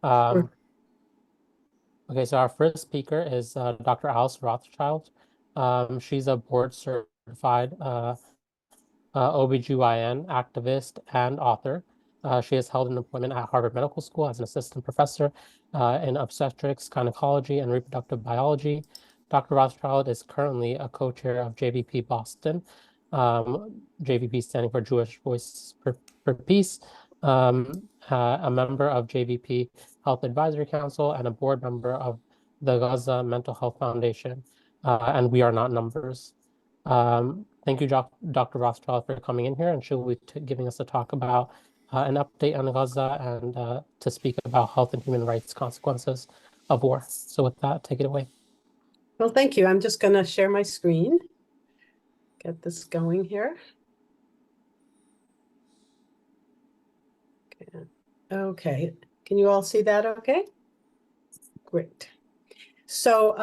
Sure. Okay, so our first speaker is Dr. Alice Rothchild. She's a board certified OBGYN activist and author. She has held an employment at Harvard Medical School as an assistant professor in obstetrics, gynecology, and reproductive biology. Dr. Rothschild is currently a co-chair of JVP Boston, JVP standing for Jewish Voice for Peace, a member of JVP Health Advisory Council, and a board member of the Gaza Mental Health Foundation, and We Are Not Numbers. Thank you, Dr. Rothschild, for coming in here, and she'll be giving us a talk about an update on Gaza and to speak about health and human rights consequences of war. So with that, take it away. Well, thank you. I'm just going to share my screen. Get this going here. Okay. Can you all see that okay? Great. So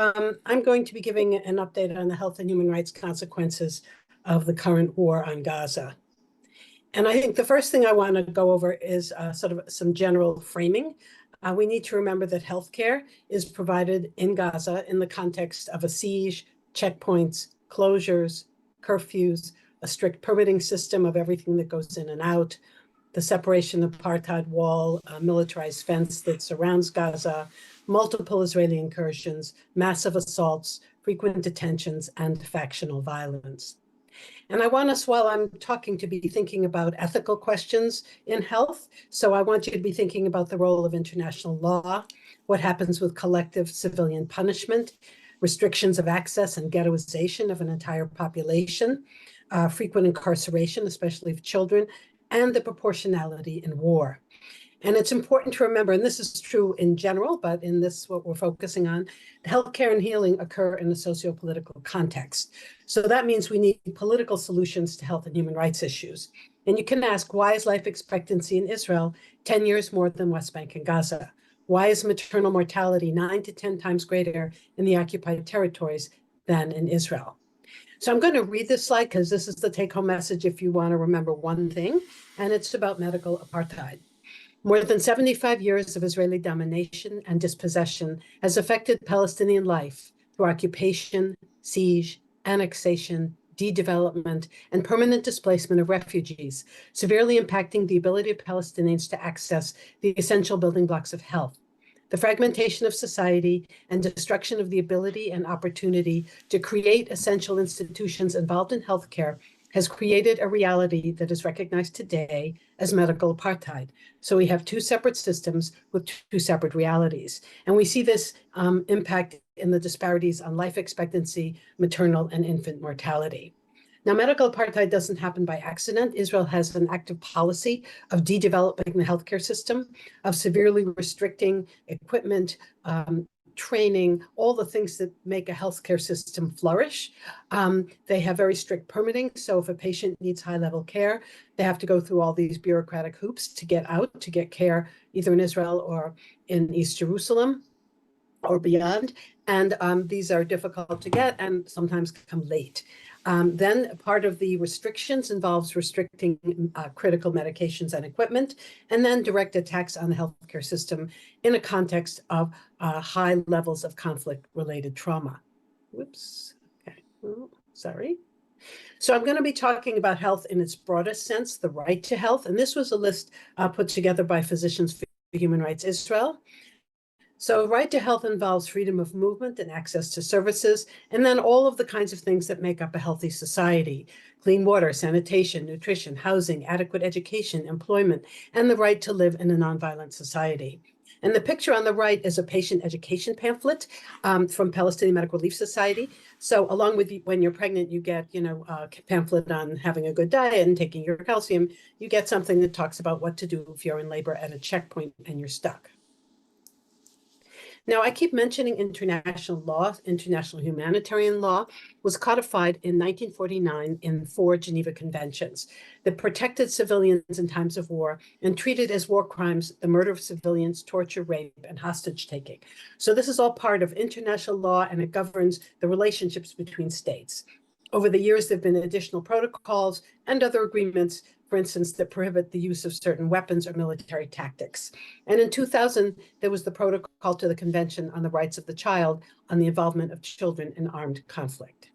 I'm going to be giving an update on the health and human rights consequences of the current war on Gaza. And I think the first thing I want to go over is sort of some general framing. We need to remember that healthcare is provided in Gaza in the context of a siege, checkpoints, closures, curfews, a strict permitting system of everything that goes in and out, the separation apartheid wall, a militarized fence that surrounds Gaza, multiple Israeli incursions, massive assaults, frequent detentions, and factional violence. And I want us, while I'm talking, to be thinking about ethical questions in health. So I want you to be thinking about the role of international law, what happens with collective civilian punishment, restrictions of access and ghettoization of an entire population, frequent incarceration, especially of children, and the proportionality in war. And it's important to remember, and this is true in general, but in this, what we're focusing on, healthcare and healing occur in a socio-political context. So that means we need political solutions to health and human rights issues. And you can ask, why is life expectancy in Israel 10 years more than West Bank and Gaza? Why is maternal mortality 9 to 10 times greater in the occupied territories than in Israel? So I'm going to read this slide because this is the take-home message if you want to remember one thing, and it's about medical apartheid. More than 75 years of Israeli domination and dispossession has affected Palestinian life through occupation, siege, annexation, de-development, and permanent displacement of refugees, severely impacting the ability of Palestinians to access the essential building blocks of health. The fragmentation of society and destruction of the ability and opportunity to create essential institutions involved in healthcare has created a reality that is recognized today as medical apartheid. So we have two separate systems with two separate realities. And we see this impact in the disparities on life expectancy, maternal and infant mortality. Now, medical apartheid doesn't happen by accident. Israel has an active policy of de-developing the healthcare system, of severely restricting equipment, training, all the things that make a healthcare system flourish. They have very strict permitting. So if a patient needs high-level care, they have to go through all these bureaucratic hoops to get out, to get care, either in Israel or in East Jerusalem or beyond. And these are difficult to get and sometimes come late. Then part of the restrictions involves restricting critical medications and equipment, and then direct attacks on the healthcare system in a context of high levels of conflict-related trauma. Whoops, okay, oh, sorry. So I'm going to be talking about health in its broadest sense, the right to health. And this was a list put together by Physicians for Human Rights Israel. So right to health involves freedom of movement and access to services, and then all of the kinds of things that make up a healthy society: clean water, sanitation, nutrition, housing, adequate education, employment, and the right to live in a nonviolent society. And the picture on the right is a patient education pamphlet from Palestinian Medical Relief Society. So along with when you're pregnant, you get, a pamphlet on having a good diet and taking your calcium. You get something that talks about what to do if you're in labor at a checkpoint and you're stuck. Now, I keep mentioning international law. International humanitarian law was codified in 1949 in 4 Geneva Conventions that protected civilians in times of war and treated as war crimes the murder of civilians, torture, rape, and hostage taking. So this is all part of international law, and it governs the relationships between states. Over the years, there have been additional protocols and other agreements for instance, that prohibit the use of certain weapons or military tactics. And in 2000, there was the protocol to the Convention on the Rights of the Child on the involvement of children in armed conflict.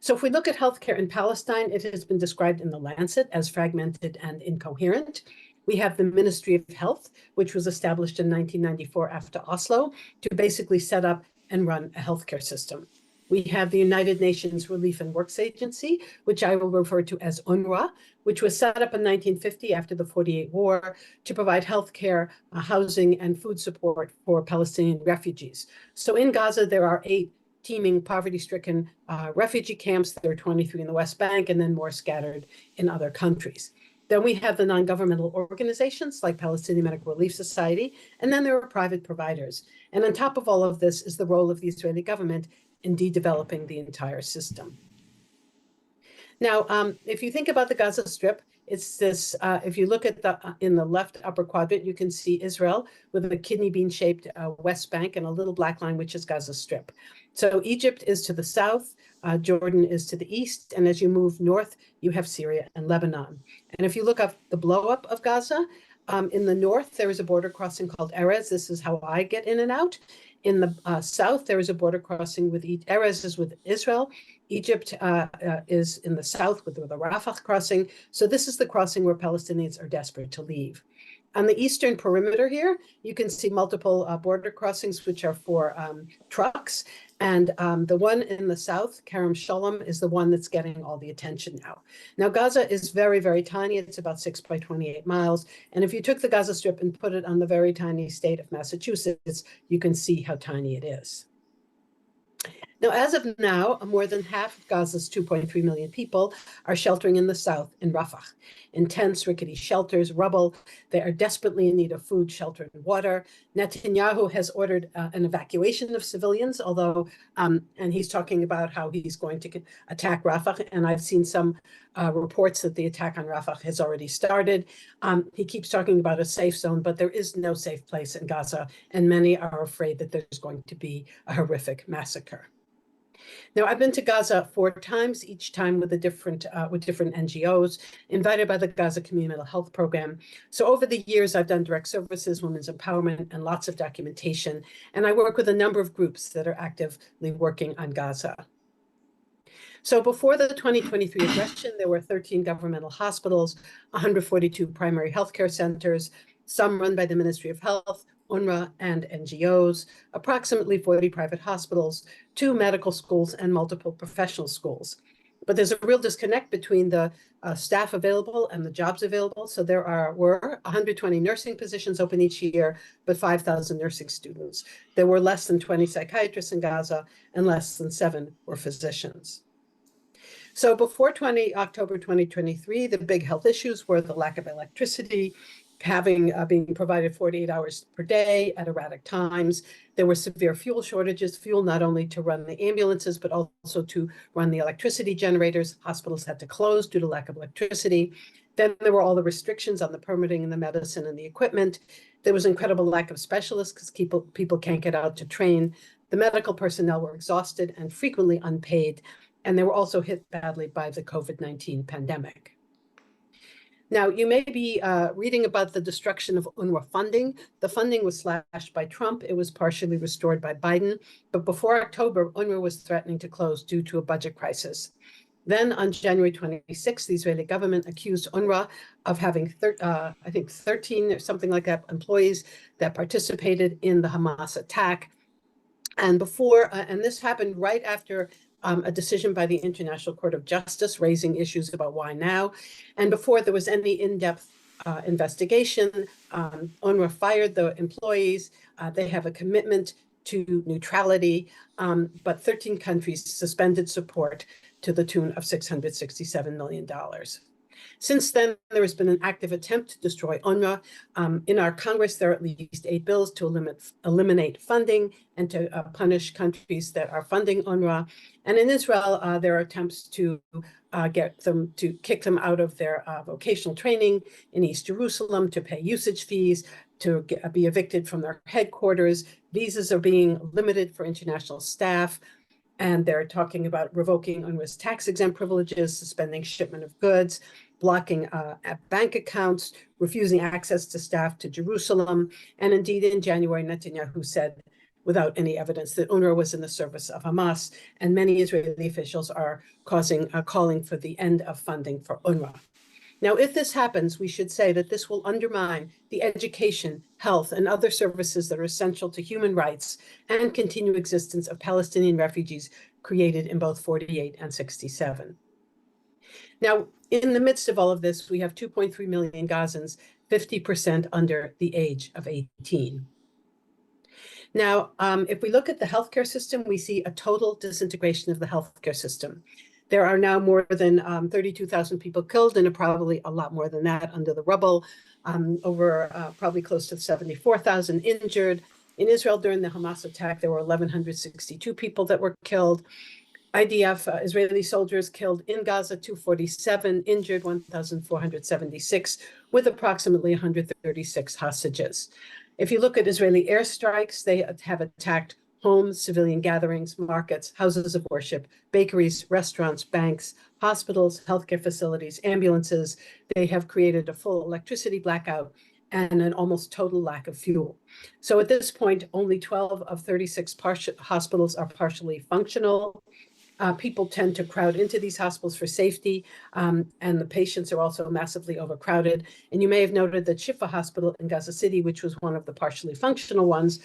So if we look at healthcare in Palestine, it has been described in the Lancet as fragmented and incoherent. We have the Ministry of Health, which was established in 1994 after Oslo to basically set up and run a healthcare system. We have the United Nations Relief and Works Agency, which I will refer to as UNRWA, which was set up in 1950 after the 48 war to provide healthcare, housing, and food support for Palestinian refugees. So in Gaza, there are 8 teeming poverty-stricken refugee camps. There are 23 in the West Bank and then more scattered in other countries. Then we have the non-governmental organizations like Palestinian-American Relief Society, and then there are private providers. And on top of all of this is the role of the Israeli government in de-developing the entire system. Now, if you think about the Gaza Strip, it's this, if you look at in the left upper quadrant, you can see Israel with a kidney bean-shaped West Bank and a little black line, which is Gaza Strip. So Egypt is to the south, Jordan is to the east, and as you move north, you have Syria and Lebanon. And if you look up the blow-up of Gaza, in the north, there is a border crossing called Erez. This is how I get in and out. In the south, there is a border crossing with Erez is with Israel. Egypt is in the south with the Rafah crossing. So this is the crossing where Palestinians are desperate to leave. On the eastern perimeter here, you can see multiple border crossings, which are for trucks. And the one in the south, Kerem Shalom, is the one that's getting all the attention now. Now, Gaza is very, very tiny. It's about 6 by 28 miles. And if you took the Gaza Strip and put it on the very tiny state of Massachusetts, you can see how tiny it is. Now, as of now, more than half of Gaza's 2.3 million people are sheltering in the south in Rafah, in tents, rickety shelters, rubble. They are desperately in need of food, shelter, and water. Netanyahu has ordered an evacuation of civilians, although, and he's talking about how he's going to attack Rafah, and I've seen some reports that the attack on Rafah has already started. He keeps talking about a safe zone, but there is no safe place in Gaza, and many are afraid that there's going to be a horrific massacre. Now, I've been to Gaza 4 times, each time with different NGOs, invited by the Gaza Community Mental Health Program. So over the years, I've done direct services, women's empowerment, and lots of documentation. And I work with a number of groups that are actively working on Gaza. So before the 2023 aggression, there were 13 governmental hospitals, 142 primary healthcare centers, some run by the Ministry of Health, UNRWA, and NGOs, approximately 40 private hospitals, 2 medical schools, and multiple professional schools. But there's a real disconnect between the staff available and the jobs available. So there were 120 nursing positions open each year, but 5,000 nursing students. There were less than 20 psychiatrists in Gaza, and less than 7 were physicians. So before October 2023, the big health issues were the lack of electricity, being provided 48 hours per day at erratic times. There were severe fuel shortages, fuel not only to run the ambulances, but also to run the electricity generators. Hospitals had to close due to lack of electricity. Then there were all the restrictions on the permitting and the medicine and the equipment. There was incredible lack of specialists because people can't get out to train. The medical personnel were exhausted and frequently unpaid. And they were also hit badly by the COVID-19 pandemic. Now, you may be reading about the destruction of UNRWA funding. The funding was slashed by Trump. It was partially restored by Biden. But before October, UNRWA was threatening to close due to a budget crisis. Then on January 26th, the Israeli government accused UNRWA of having, I think, 13 or something like that employees that participated in the Hamas attack. And this happened right after a decision by the International Court of Justice raising issues about why now. And before there was any in-depth investigation, UNRWA fired the employees. They have a commitment to neutrality, but 13 countries suspended support to the tune of $667 million. Since then, there has been an active attempt to destroy UNRWA. In our Congress, there are at least 8 bills to eliminate funding and to punish countries that are funding UNRWA. And in Israel, there are attempts to kick them out of their vocational training in East Jerusalem, to pay usage fees, to be evicted from their headquarters. Visas are being limited for international staff. And they're talking about revoking UNRWA's tax-exempt privileges, suspending shipment of goods. blocking bank accounts, refusing access to staff to Jerusalem. And indeed, in January, Netanyahu said, without any evidence, that UNRWA was in the service of Hamas, and many Israeli officials are calling for the end of funding for UNRWA. Now, if this happens, we should say that this will undermine the education, health, and other services that are essential to human rights and continued existence of Palestinian refugees created in both 48 and 67. Now, in the midst of all of this, we have 2.3 million Gazans, 50% under the age of 18. Now, if we look at the healthcare system, we see a total disintegration of the healthcare system. There are now more than 32,000 people killed, and probably a lot more than that under the rubble, probably close to 74,000 injured. In Israel, during the Hamas attack, there were 1,162 people that were killed. IDF, Israeli soldiers killed in Gaza, 247, injured 1,476, with approximately 136 hostages. If you look at Israeli airstrikes, they have attacked homes, civilian gatherings, markets, houses of worship, bakeries, restaurants, banks, hospitals, healthcare facilities, ambulances. They have created a full electricity blackout and an almost total lack of fuel. So at this point, only 12 of 36 hospitals are partially functional. People tend to crowd into these hospitals for safety, and the patients are also massively overcrowded. And you may have noted that Shifa Hospital in Gaza City, which was one of the partially functional ones,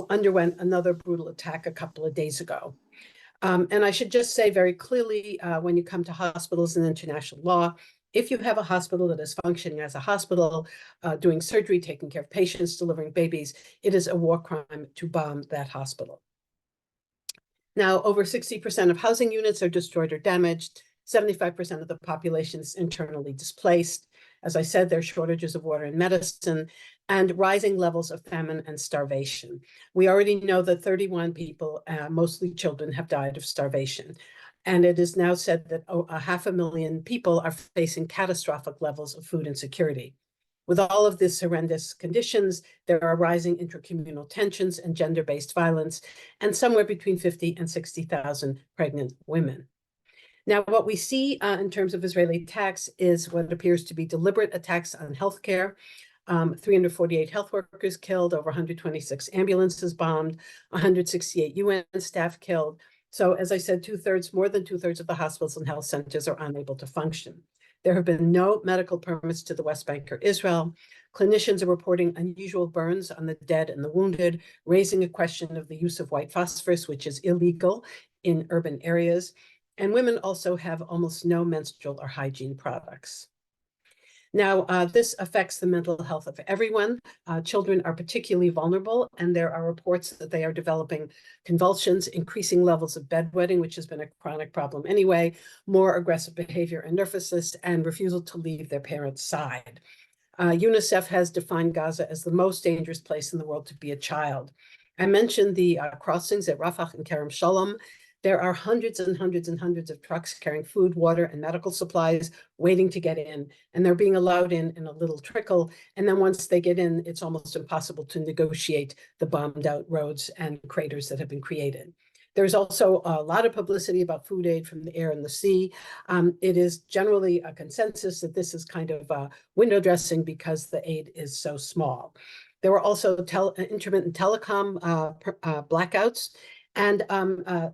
underwent another brutal attack a couple of days ago. And I should just say very clearly, when you come to hospitals in international law, if you have a hospital that is functioning as a hospital, doing surgery, taking care of patients, delivering babies, it is a war crime to bomb that hospital. Now, over 60% of housing units are destroyed or damaged. 75% of the population is internally displaced. As I said, there are shortages of water and medicine and rising levels of famine and starvation. We already know that 31 people, mostly children, have died of starvation. And it is now said that 500,000 people are facing catastrophic levels of food insecurity. With all of these horrendous conditions, there are rising intracommunal tensions and gender-based violence, and somewhere between 50 and 60,000 pregnant women. Now, what we see in terms of Israeli attacks is what appears to be deliberate attacks on healthcare. 348 health workers killed, over 126 ambulances bombed, 168 UN staff killed. So as I said, more than two-thirds of the hospitals and health centers are unable to function. There have been no medical permits to the West Bank or Israel. Clinicians are reporting unusual burns on the dead and the wounded, raising a question of the use of white phosphorus, which is illegal in urban areas. And women also have almost no menstrual or hygiene products. Now, this affects the mental health of everyone. Children are particularly vulnerable, and there are reports that they are developing convulsions, increasing levels of bedwetting, which has been a chronic problem anyway, more aggressive behavior and nervousness, and refusal to leave their parents' side. UNICEF has defined Gaza as the most dangerous place in the world to be a child. I mentioned the crossings at Rafah and Kerem Shalom. There are hundreds and hundreds and hundreds of trucks carrying food, water, and medical supplies waiting to get in, and they're being allowed in a little trickle. And then once they get in, it's almost impossible to negotiate the bombed out roads and craters that have been created. There's also a lot of publicity about food aid from the air and the sea. It is generally a consensus that this is kind of window dressing because the aid is so small. There were also intermittent telecom blackouts. And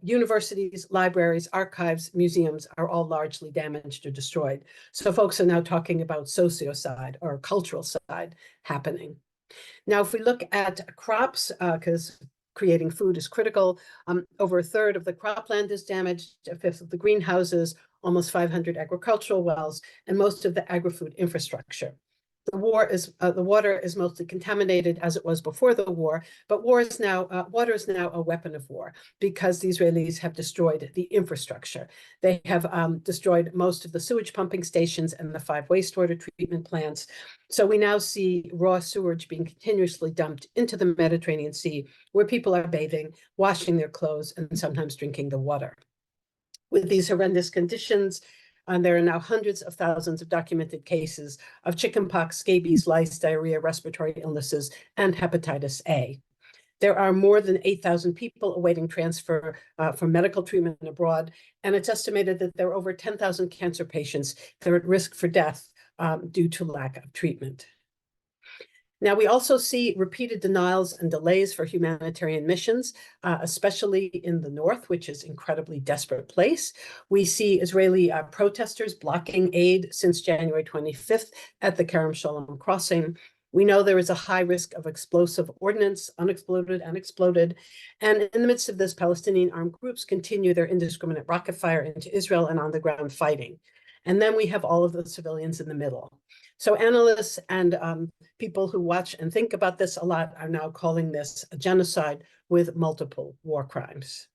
universities, libraries, archives, museums are all largely damaged or destroyed. So folks are now talking about socio-side or cultural side happening. Now, if we look at crops, because creating food is critical, over a third of the cropland is damaged, a fifth of the greenhouses, almost 500 agricultural wells, and most of the agri-food infrastructure. The water is mostly contaminated as it was before the war, but water is now a weapon of war because the Israelis have destroyed the infrastructure. They have destroyed most of the sewage pumping stations and the 5 wastewater treatment plants. So we now see raw sewage being continuously dumped into the Mediterranean Sea, where people are bathing, washing their clothes, and sometimes drinking the water. With these horrendous conditions, and there are now hundreds of thousands of documented cases of chickenpox, scabies, lice, diarrhea, respiratory illnesses, and hepatitis A. There are more than 8,000 people awaiting transfer for medical treatment abroad, and it's estimated that there are over 10,000 cancer patients that are at risk for death due to lack of treatment. Now, we also see repeated denials and delays for humanitarian missions, especially in the north, which is an incredibly desperate place. We see Israeli protesters blocking aid since January 25th at the Kerem Shalom crossing. We know there is a high risk of explosive ordnance, unexploded and exploded. And in the midst of this, Palestinian armed groups continue their indiscriminate rocket fire into Israel and on-the-ground fighting. And then we have all of the civilians in the middle. So analysts and people who watch and think about this a lot are now calling this a genocide with multiple war crimes.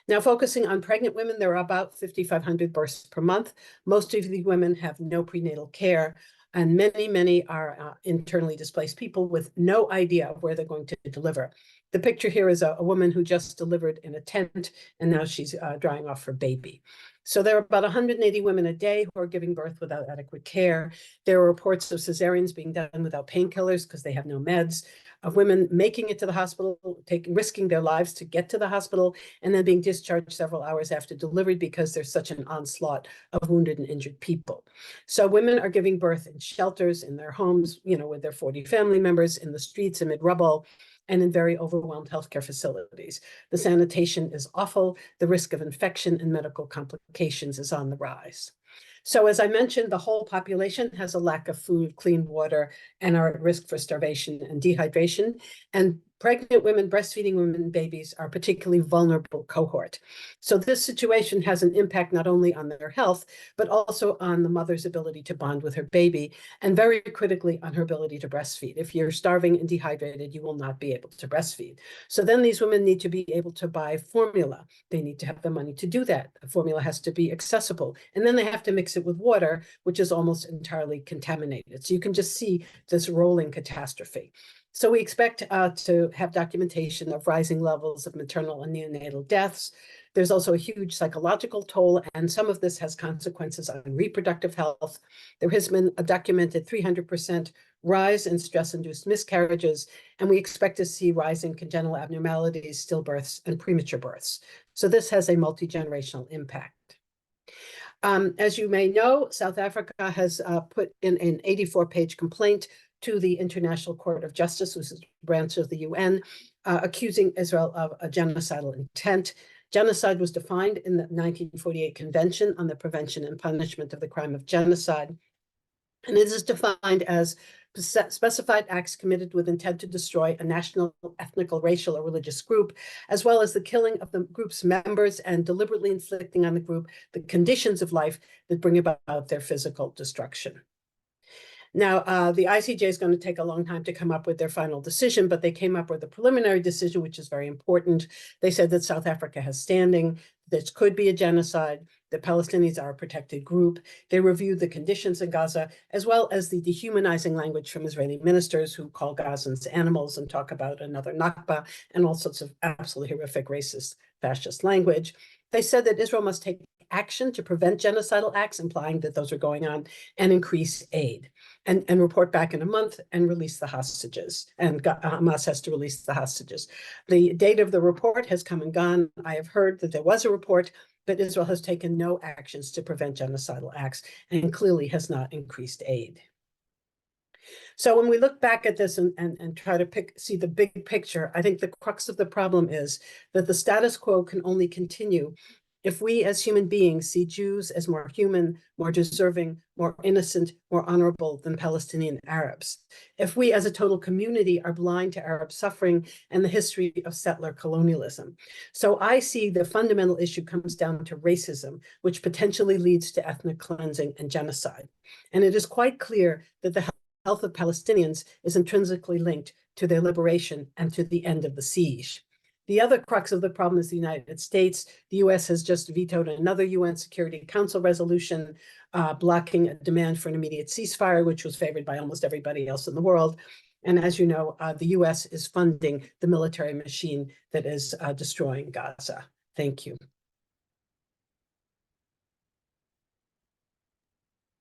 Now, focusing on pregnant women, there are about 5,500 births per month. Most of the women have no prenatal care, and many are internally displaced people with no idea of where they're going to deliver. The picture here is a woman who just delivered in a tent, and now she's drying off her baby. So there are about 180 women a day who are giving birth without adequate care. There are reports of cesareans being done without painkillers because they have no meds, of women making it to the hospital, risking their lives to get to the hospital, and then being discharged several hours after delivery because there's such an onslaught of wounded and injured people. So women are giving birth in shelters, in their homes, with their 40 family members, in the streets amid rubble, and in very overwhelmed healthcare facilities. The sanitation is awful. The risk of infection and medical complications is on the rise. So as I mentioned, the whole population has a lack of food, clean water, and are at risk for starvation and dehydration. And pregnant women, breastfeeding women, and babies are a particularly vulnerable cohort. So this situation has an impact not only on their health, but also on the mother's ability to bond with her baby, and very critically on her ability to breastfeed. If you're starving and dehydrated, you will not be able to breastfeed. So then these women need to be able to buy formula. They need to have the money to do that. The formula has to be accessible. And then they have to mix it with water, which is almost entirely contaminated. So you can just see this rolling catastrophe. So we expect to have documentation of rising levels of maternal and neonatal deaths. There's also a huge psychological toll, and some of this has consequences on reproductive health. There has been a documented 300% rise in stress-induced miscarriages, and we expect to see rising congenital abnormalities, stillbirths, and premature births. So this has a multi-generational impact. As you may know, South Africa has put in an 84-page complaint to the International Court of Justice, which is a branch of the UN, accusing Israel of a genocidal intent. Genocide was defined in the 1948 Convention on the Prevention and Punishment of the Crime of Genocide, and it is defined as specified acts committed with intent to destroy a national, ethnic, racial, or religious group, as well as the killing of the group's members and deliberately inflicting on the group the conditions of life that bring about their physical destruction. Now, the ICJ is going to take a long time to come up with their final decision, but they came up with a preliminary decision, which is very important. They said that South Africa has standing, this could be a genocide, the Palestinians are a protected group. They reviewed the conditions in Gaza, as well as the dehumanizing language from Israeli ministers who call Gazans animals and talk about another Nakba and all sorts of absolutely horrific racist, fascist language. They said that Israel must take action to prevent genocidal acts, implying that those are going on, and increase aid, and report back in a month and release the hostages. And Hamas has to release the hostages. The date of the report has come and gone. I have heard that there was a report, but Israel has taken no actions to prevent genocidal acts and clearly has not increased aid. So when we look back at this and try to see the big picture, I think the crux of the problem is that the status quo can only continue if we as human beings see Jews as more human, more deserving, more innocent, more honorable than Palestinian Arabs. If we as a total community are blind to Arab suffering and the history of settler colonialism. So I see the fundamental issue comes down to racism, which potentially leads to ethnic cleansing and genocide. And it is quite clear that the health of Palestinians is intrinsically linked to their liberation and to the end of the siege. The other crux of the problem is the United States. The US has just vetoed another UN Security Council resolution blocking a demand for an immediate ceasefire, which was favored by almost everybody else in the world. And as you know, the US is funding the military machine that is destroying Gaza. Thank you.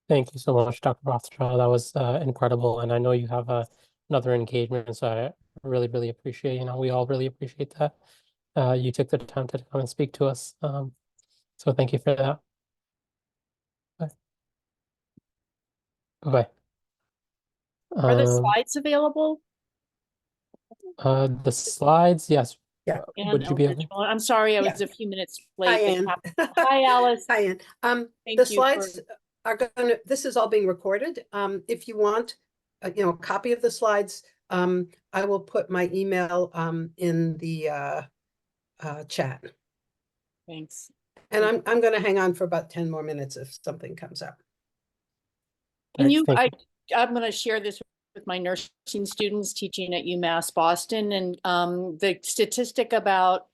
Thank you so much, Dr. Rothschild. That was incredible. And I know you have a another engagement. So I really, really appreciate, we all really appreciate that. You took the time to come and speak to us. So thank you for that. Bye. Bye. Are the slides available? The slides, yes. Yeah. Would you be able? I'm sorry, I was Yeah. a few minutes Hi, late. Ann. Hi, Alice. Hi, Ann. Thank The you slides are going to, this is all being recorded. If you want, a copy of the slides, I will put my email in the chat. Thanks. And I'm going to hang on for about 10 more minutes if something comes up. Can you, I'm going to share this with my nursing students teaching at UMass Boston, and the statistic about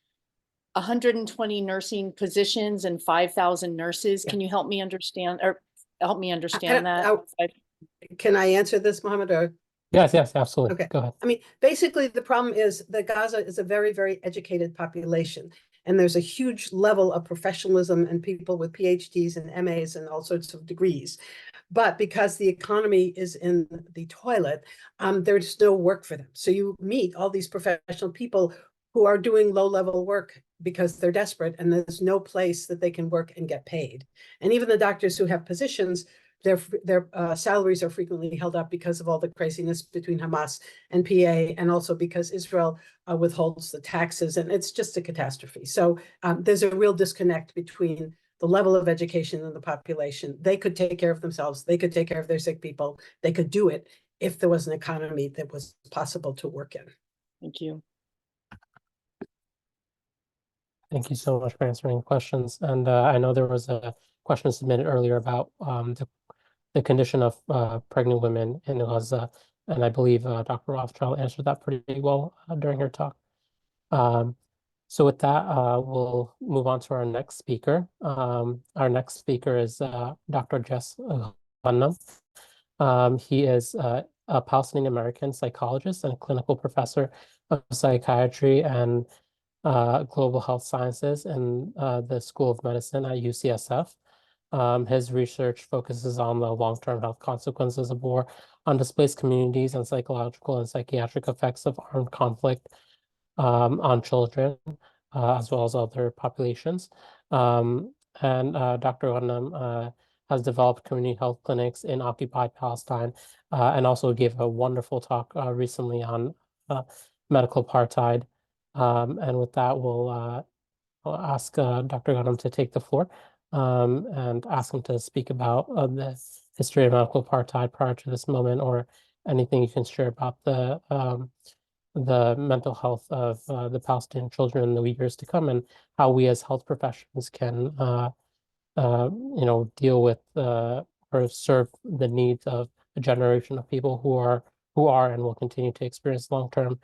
120 nursing positions and 5,000 nurses. Yeah. Can you help me understand, or help me understand that? Can I answer this, Mohammed? Or? Yes, absolutely. Okay. Go ahead. I mean, basically, the problem is that Gaza is a very, very educated population. And there's a huge level of professionalism and people with PhDs and MAs and all sorts of degrees. But because the economy is in the toilet, there's no work for them. So you meet all these professional people who are doing low-level work because they're desperate and there's no place that they can work and get paid. And even the doctors who have positions, their salaries are frequently held up because of all the craziness between Hamas and PA, and also because Israel withholds the taxes, and it's just a catastrophe. So there's a real disconnect between the level of education in the population. They could take care of themselves. They could take care of their sick people. They could do it if there was an economy that was possible to work in. Thank you. Thank you so much for answering questions. And I know there was a question submitted earlier about the condition of pregnant women in Gaza, and I believe Dr. Rothchild answered that pretty well during her talk. So with that, we'll move on to our next speaker. Our next speaker is Dr. Jess Ghannam. He is a Palestinian-American psychologist and a clinical professor of psychiatry and global health sciences in the School of Medicine at UCSF. His research focuses on the long-term health consequences of war on displaced communities and psychological and psychiatric effects of armed conflict on children, as well as other populations. And Dr. Ghannam has developed community health clinics in occupied Palestine, and also gave a wonderful talk recently on medical apartheid. And with that, we'll ask Dr. Ghannam to take the floor and ask him to speak about the history of medical apartheid prior to this moment, or anything you can share about the mental health of the Palestinian children in the years to come, and how we as health professions can deal with or serve the needs of a generation of people who are and will continue to experience long-term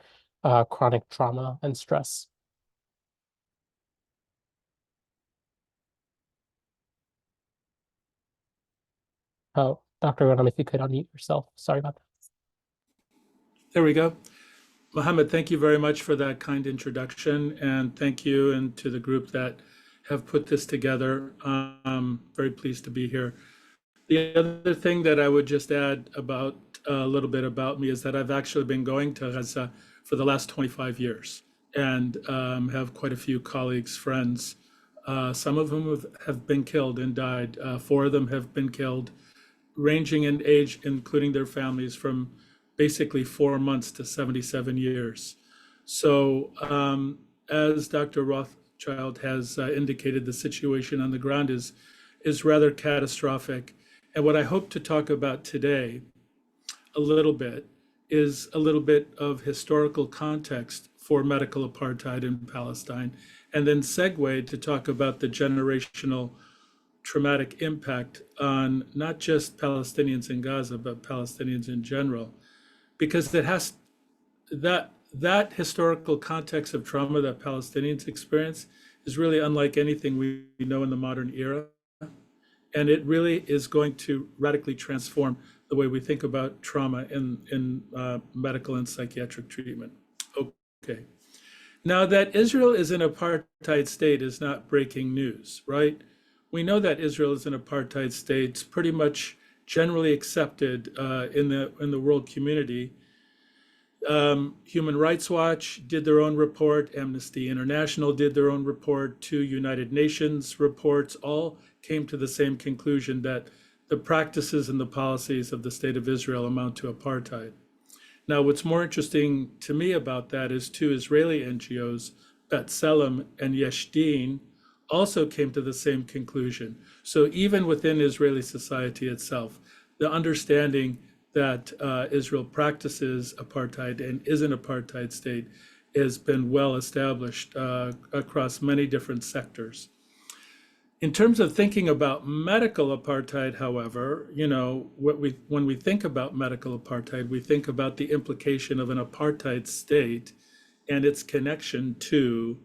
chronic trauma and stress. Oh, Dr. Ghannam, if you could unmute yourself. Sorry about that. There we go. Mohammed, thank you very much for that kind introduction, and thank you and to the group that have put this together. Very pleased to be here. The other thing that I would just add about a little bit about me is that I've actually been going to Gaza for the last 25 years and have quite a few colleagues, friends, some of whom have been killed and died. 4 of them have been killed, ranging in age, including their families, from basically 4 months to 77 years. So as Dr. Rothchild has indicated, the situation on the ground is rather catastrophic. And what I hope to talk about today a little bit is a little bit of historical context for medical apartheid in Palestine, and then segue to talk about the generational traumatic impact on not just Palestinians in Gaza, but Palestinians in general. Because it has that historical context of trauma that Palestinians experience is really unlike anything we know in the modern era. And it really is going to radically transform the way we think about trauma in medical and psychiatric treatment. Okay. Now, that Israel is an apartheid state is not breaking news, right? We know that Israel is an apartheid state. It's pretty much generally accepted in the world community. Human Rights Watch did their own report, Amnesty International did their own report, 2 United Nations reports, all came to the same conclusion that the practices and the policies of the state of Israel amount to apartheid. Now, what's more interesting to me about that is 2 Israeli NGOs, B'Tselem and Yesh Din, also came to the same conclusion. So even within Israeli society itself, the understanding that Israel practices apartheid and is an apartheid state has been well established across many different sectors. In terms of thinking about medical apartheid, however, you know, when we think about medical apartheid, we think about the implication of an apartheid state and its connection to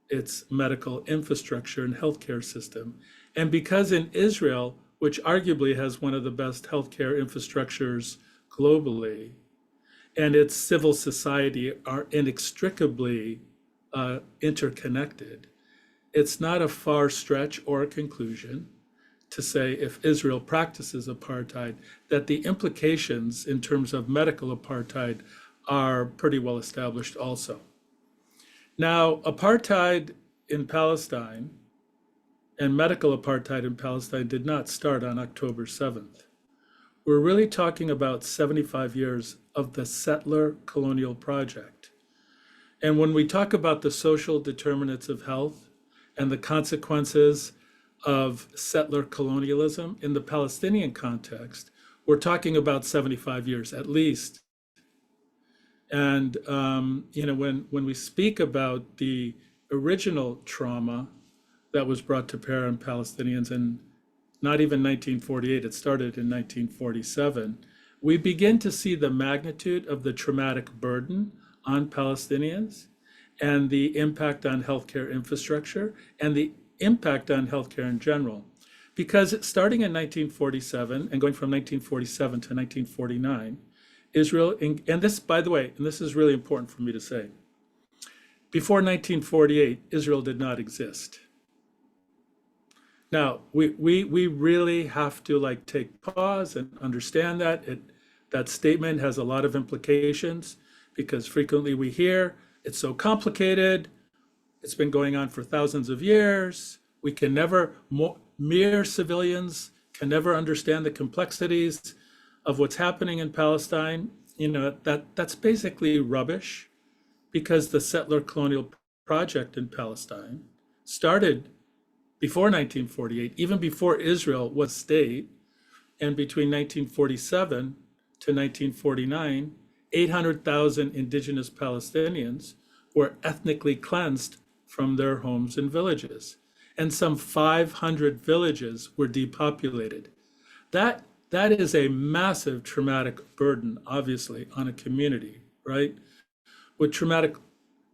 its medical infrastructure and healthcare system. And because in Israel, which arguably has one of the best healthcare infrastructures globally, and its civil society are inextricably interconnected, it's not a far stretch or a conclusion to say if Israel practices apartheid, that the implications in terms of medical apartheid are pretty well established also. Now, apartheid in Palestine and medical apartheid in Palestine did not start on October 7th. We're really talking about 75 years of the settler colonial project. And when we talk about the social determinants of health and the consequences of settler colonialism in the Palestinian context, we're talking about 75 years at least. And you know, when we speak about the original trauma that was brought to bear on Palestinians in not even 1948, it started in 1947, we begin to see the magnitude of the traumatic burden on Palestinians and the impact on healthcare infrastructure and the impact on healthcare in general. Because starting in 1947 and going from 1947 to 1949, Israel, and this, by the way, and this is really important for me to say, before 1948, Israel did not exist. Now, we really have to take pause and understand that. That statement has a lot of implications because frequently we hear it's so complicated, it's been going on for thousands of years, we can never, mere civilians can never understand the complexities of what's happening in Palestine. You know, that's basically rubbish because the settler colonial project in Palestine started before 1948, even before Israel was a state, and between 1947 to 1949, 800,000 indigenous Palestinians were ethnically cleansed from their homes and villages, and some 500 villages were depopulated. That is a massive traumatic burden, obviously, on a community, right? With traumatic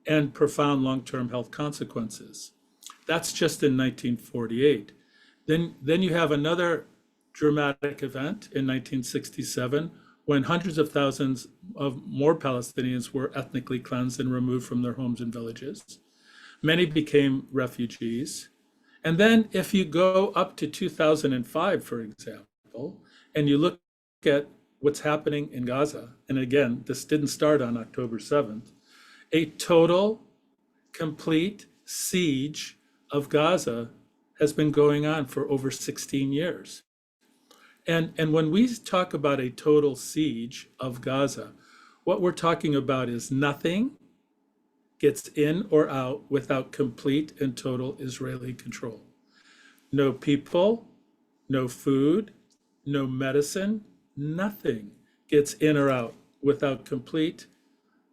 and profound long-term health consequences. That's just in 1948. Then you have another dramatic event in 1967 when hundreds of thousands of more Palestinians were ethnically cleansed and removed from their homes and villages. Many became refugees. And then if you go up to 2005, for example, and you look at what's happening in Gaza, and again, this didn't start on October 7th, a total, complete siege of Gaza has been going on for over 16 years. And when we talk about a total siege of Gaza, what we're talking about is nothing gets in or out without complete and total Israeli control. No people, no food, no medicine, nothing gets in or out without complete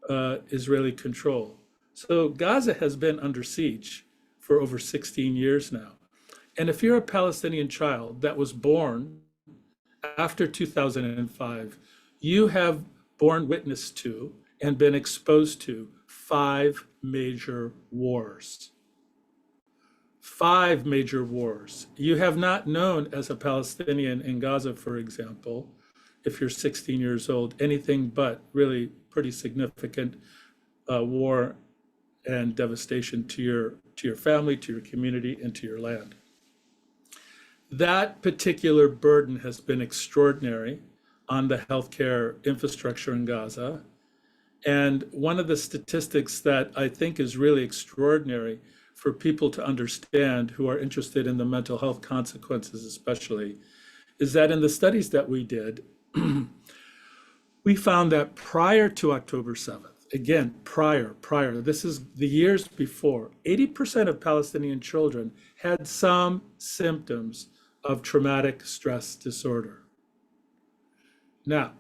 Israeli control. So Gaza has been under siege for over 16 years now. And if you're a Palestinian child that was born after 2005, you have borne witness to and been exposed to 5 major wars. 5 major wars. You have not known as a Palestinian in Gaza, for example, if you're 16 years old, anything but really pretty significant war and devastation to your family, to your community, and to your land. That particular burden has been extraordinary on the healthcare infrastructure in Gaza. And one of the statistics that I think is really extraordinary for people to understand who are interested in the mental health consequences especially, is that in the studies that we did, we found that prior to October 7th, again, prior, this is the years before, 80% of Palestinian children had some symptoms of traumatic stress disorder. Now,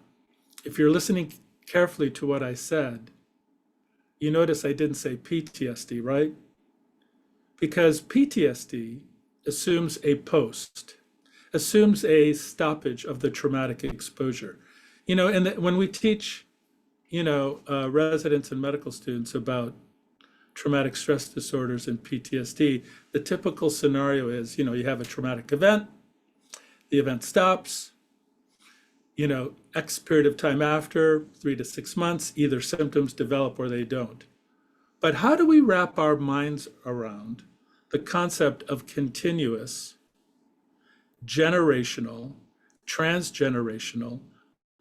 if you're listening carefully to what I said, you notice I didn't say PTSD, right? Because PTSD assumes assumes a stoppage of the traumatic exposure. You know, and when we teach, residents and medical students about traumatic stress disorders and PTSD, the typical scenario is, you have a traumatic event, the event stops, X period of time after, 3 to 6 months, either symptoms develop or they don't. But how do we wrap our minds around the concept of continuous, generational, transgenerational,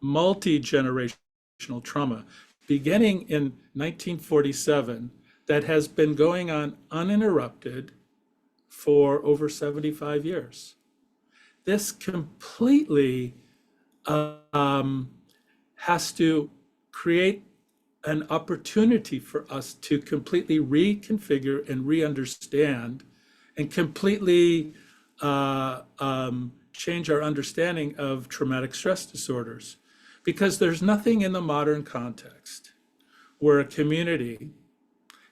multi-generational trauma beginning in 1947 that has been going on uninterrupted for over 75 years? This completely has to create an opportunity for us to completely reconfigure and re-understand and completely change our understanding of traumatic stress disorders. Because there's nothing in the modern context where a community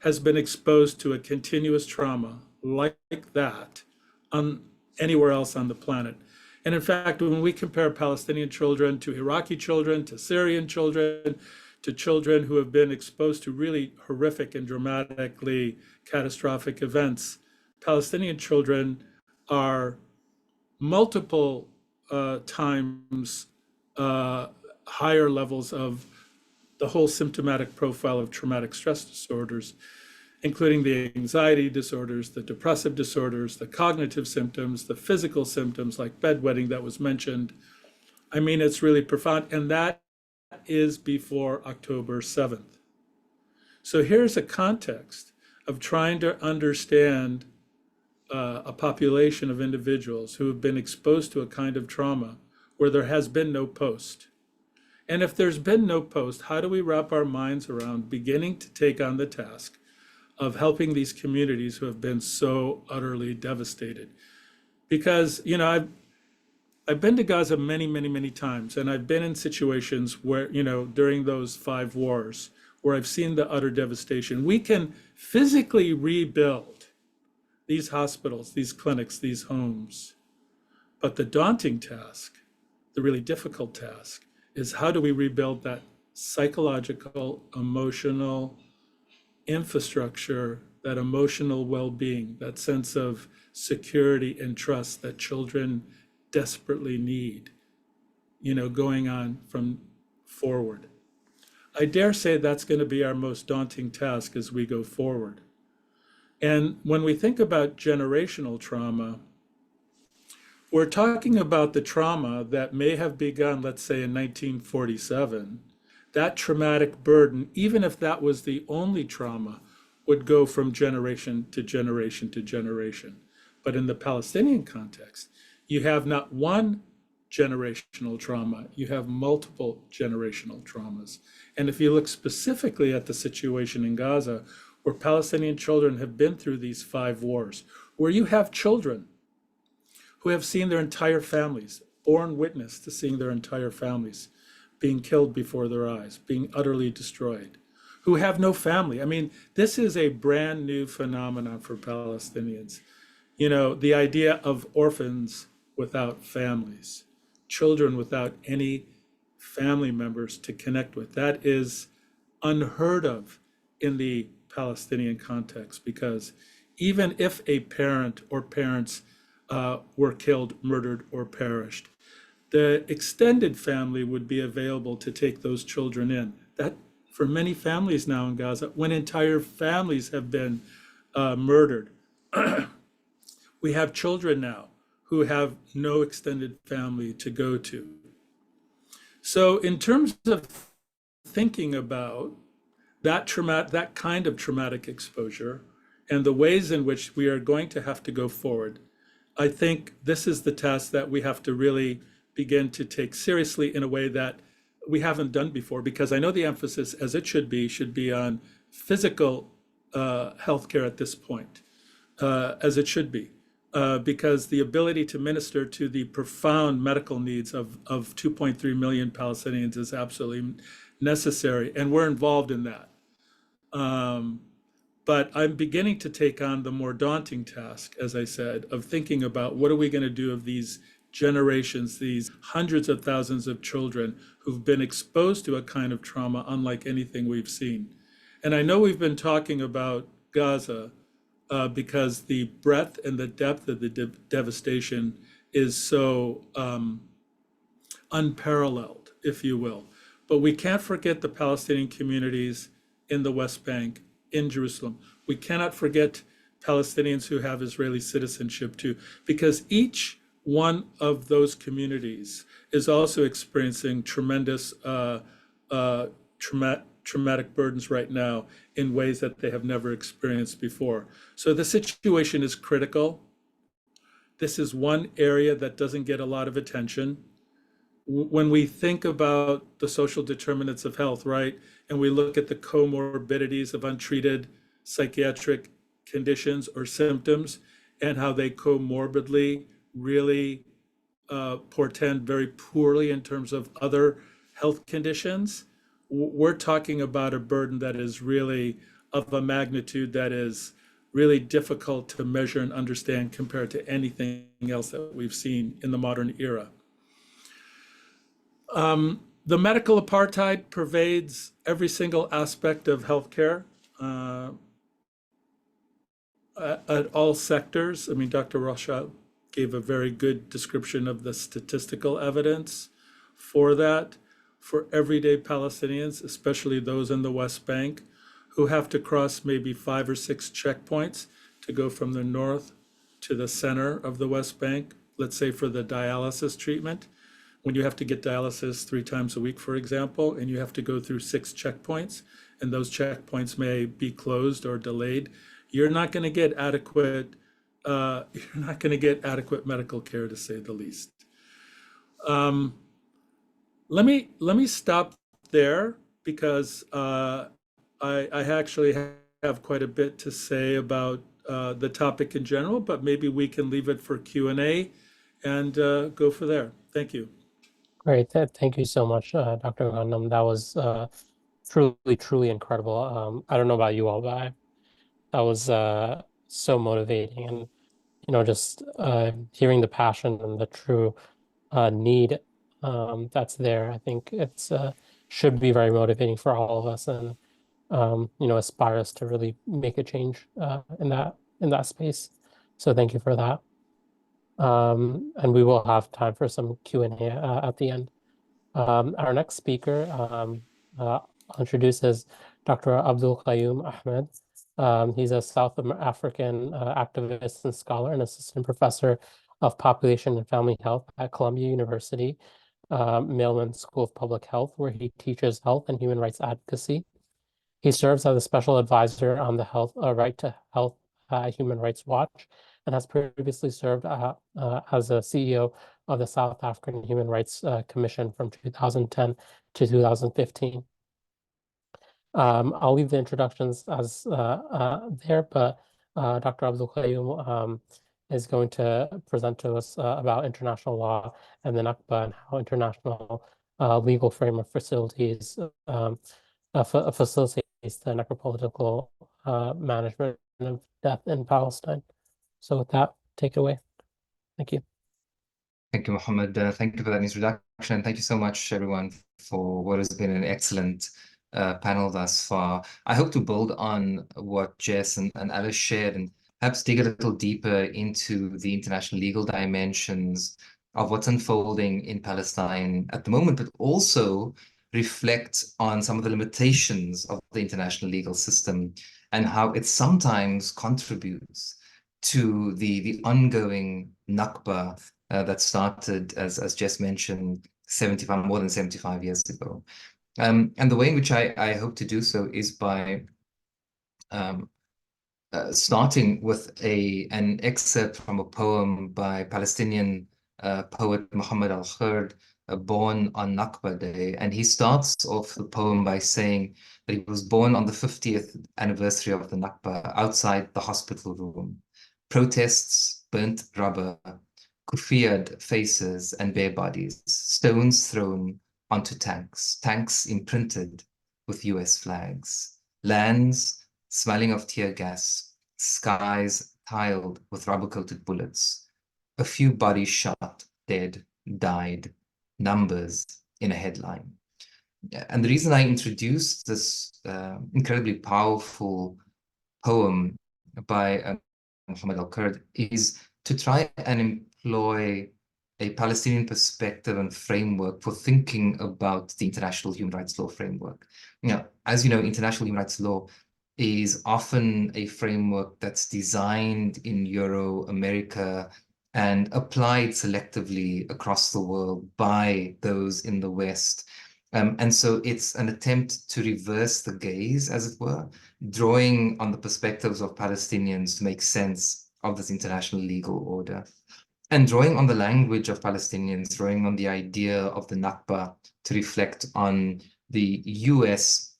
has been exposed to a continuous trauma like that anywhere else on the planet. And in fact, when we compare Palestinian children to Iraqi children, to Syrian children, to children who have been exposed to really horrific and dramatically catastrophic events, Palestinian children are multiple times higher levels of the whole symptomatic profile of traumatic stress disorders, including the anxiety disorders, the depressive disorders, the cognitive symptoms, the physical symptoms like bedwetting that was mentioned. I mean, it's really profound. And that is before October 7th. So here's a context of trying to understand a population of individuals who have been exposed to a kind of trauma where there has been no post. And if there's been no post, how do we wrap our minds around beginning to take on the task of helping these communities who have been so utterly devastated? Because, I've been to Gaza many, many, many times, and I've been in situations where, during those 5 wars, where I've seen the utter devastation. We can physically rebuild these hospitals, these clinics, these homes. But the daunting task, the really difficult task, is how do we rebuild that psychological, emotional infrastructure, that emotional well-being, that sense of security and trust that children desperately need, going on from forward. I dare say that's going to be our most daunting task as we go forward. And when we think about generational trauma, we're talking about the trauma that may have begun, let's say, in 1947. That traumatic burden, even if that was the only trauma, would go from generation to generation to generation. But in the Palestinian context, you have not one generational trauma, you have multiple generational traumas. And if you look specifically at the situation in Gaza, where Palestinian children have been through these 5 wars, where you have children who have seen their entire families, borne witness to seeing their entire families being killed before their eyes, being utterly destroyed, who have no family. I mean, this is a brand new phenomenon for Palestinians. The idea of orphans without families, children without any family members to connect with. That is unheard of in the Palestinian context, because even if a parent or parents were killed, murdered, or perished, the extended family would be available to take those children in. That, for many families now in Gaza, when entire families have been murdered, we have children now who have no extended family to go to. So in terms of thinking about that kind of traumatic exposure and the ways in which we are going to have to go forward, I think this is the task that we have to really begin to take seriously in a way that we haven't done before, because I know the emphasis, as it should be on physical healthcare at this point, as it should be, because the ability to minister to the profound medical needs of 2.3 million Palestinians is absolutely necessary, and we're involved in that. But I'm beginning to take on the more daunting task, as I said, of thinking about what are we going to do of these generations, these hundreds of thousands of children who've been exposed to a kind of trauma unlike anything we've seen. And I know we've been talking about Gaza because the breadth and the depth of the devastation is so unparalleled, if you will. But we can't forget the Palestinian communities in the West Bank, in Jerusalem. We cannot forget Palestinians who have Israeli citizenship too, because each one of those communities is also experiencing tremendous traumatic burdens right now in ways that they have never experienced before. So the situation is critical. This is one area that doesn't get a lot of attention. When we think about the social determinants of health, right, and we look at the comorbidities of untreated psychiatric conditions or symptoms and how they comorbidly really portend very poorly in terms of other health conditions, we're talking about a burden that is really of a magnitude that is really difficult to measure and understand compared to anything else that we've seen in the modern era. The medical apartheid pervades every single aspect of healthcare at all sectors. I mean, Dr. Rothchild gave a very good description of the statistical evidence for that, for everyday Palestinians, especially those in the West Bank, who have to cross maybe 5 or 6 checkpoints to go from the north to the center of the West Bank, let's say for the dialysis treatment. When you have to get dialysis 3 times a week, for example, and you have to go through 6 checkpoints, and those checkpoints may be closed or delayed, you're not going to get adequate medical care, to say the least. Let me stop there because I actually have quite a bit to say about the topic in general, but maybe we can leave it for Q&A and go for there. Thank you. Great. Thank you so much, Dr. Ghannam. That was truly incredible. I don't know about you all, but that was so motivating, and just hearing the passion and the true need that's there. I think it's should be very motivating for all of us, and aspire us to really make a change in that space. So thank you for that. And we will have time for some Q&A at the end. Our next speaker, I'll introduce as Dr. Abdul Qayyum Ahmed. He's a South African activist and scholar and assistant professor of population and family health at Columbia University, Mailman School of Public Health, where he teaches health and human rights advocacy. He serves as a special advisor on the Right to Health Human Rights Watch, and has previously served as a CEO of the South African Human Rights Commission from 2010 to 2015. I'll leave the introductions as there, but Dr. Abdul Qayyum is going to present to us about international law and the Nakba and how international legal framework facilitates the necropolitical management of death in Palestine. So with that, take it away. Thank you. Thank you, Mohammed. Thank you for that introduction. Thank you so much, everyone, for what has been an excellent panel thus far. I hope to build on what Jess and Alice shared and perhaps dig a little deeper into the international legal dimensions of what's unfolding in Palestine at the moment, but also reflect on some of the limitations of the international legal system and how it sometimes contributes to the ongoing Nakba that started, as Jess mentioned, more than 75 years ago. And the way in which I hope to do so is by starting with an excerpt from a poem by Palestinian poet Muhammad al-Khurd, born on Nakba Day. And he starts off the poem by saying that he was born on the 50th anniversary of the Nakba outside the hospital room. Protests, burnt rubber, kufiad faces and bare bodies, stones thrown onto tanks, tanks imprinted with US flags, lands smelling of tear gas, skies tiled with rubber-coated bullets, a few bodies shot, dead, died, numbers in a headline. And the reason I introduced this incredibly powerful poem by Muhammad al-Khurd is to try and employ a Palestinian perspective and framework for thinking about the international human rights law framework. As you know, international human rights law is often a framework that's designed in Euro-America and applied selectively across the world by those in the West. And so it's an attempt to reverse the gaze, as it were, drawing on the perspectives of Palestinians to make sense of this international legal order. And drawing on the language of Palestinians, drawing on the idea of the Nakba to reflect on the US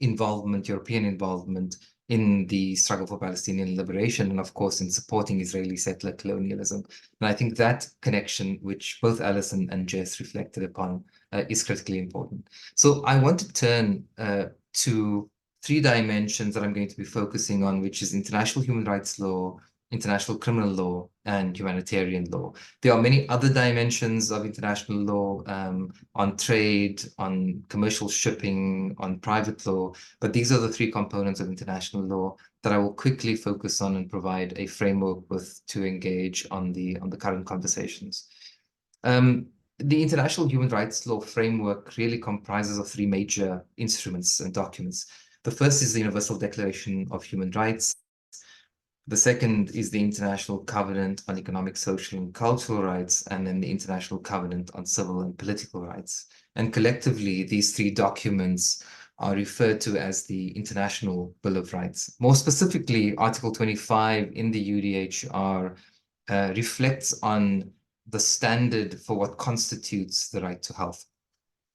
involvement, European involvement in the struggle for Palestinian liberation, and of course in supporting Israeli settler colonialism. And I think that connection, which both Alice and Jess reflected upon, is critically important. So I want to turn to three dimensions that I'm going to be focusing on, which is international human rights law, international criminal law, and humanitarian law. There are many other dimensions of international law on trade, on commercial shipping, on private law, but these are the three components of international law that I will quickly focus on and provide a framework with to engage on the current conversations. The international human rights law framework really comprises of three major instruments and documents. The first is the Universal Declaration of Human Rights. The second is the International Covenant on Economic, Social, and Cultural Rights, and then the International Covenant on Civil and Political Rights. And collectively, these three documents are referred to as the International Bill of Rights. More specifically, Article 25 in the UDHR reflects on the standard for what constitutes the right to health.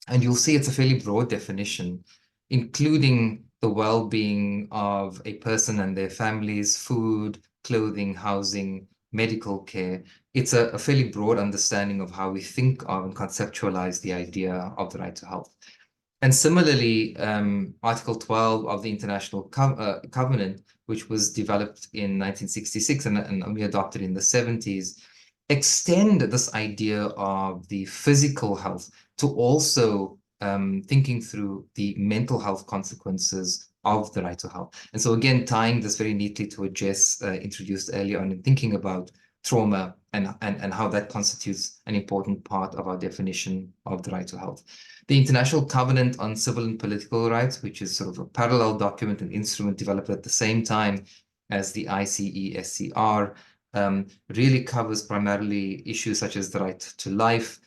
And you'll see it's a fairly broad definition, including the well-being of a person and their families, food, clothing, housing, medical care. It's a fairly broad understanding of how we think of and conceptualize the idea of the right to health. And similarly, Article 12 of the International Covenant, which was developed in 1966 and only adopted in the 70s, extend this idea of the physical health to also thinking through the mental health consequences of the right to health. And so again, tying this very neatly to what Jess introduced earlier on in thinking about trauma and how that constitutes an important part of our definition of the right to health. The International Covenant on Civil and Political Rights, which is sort of a parallel document and instrument developed at the same time as the ICE-SCR, really covers primarily issues such as the right to life,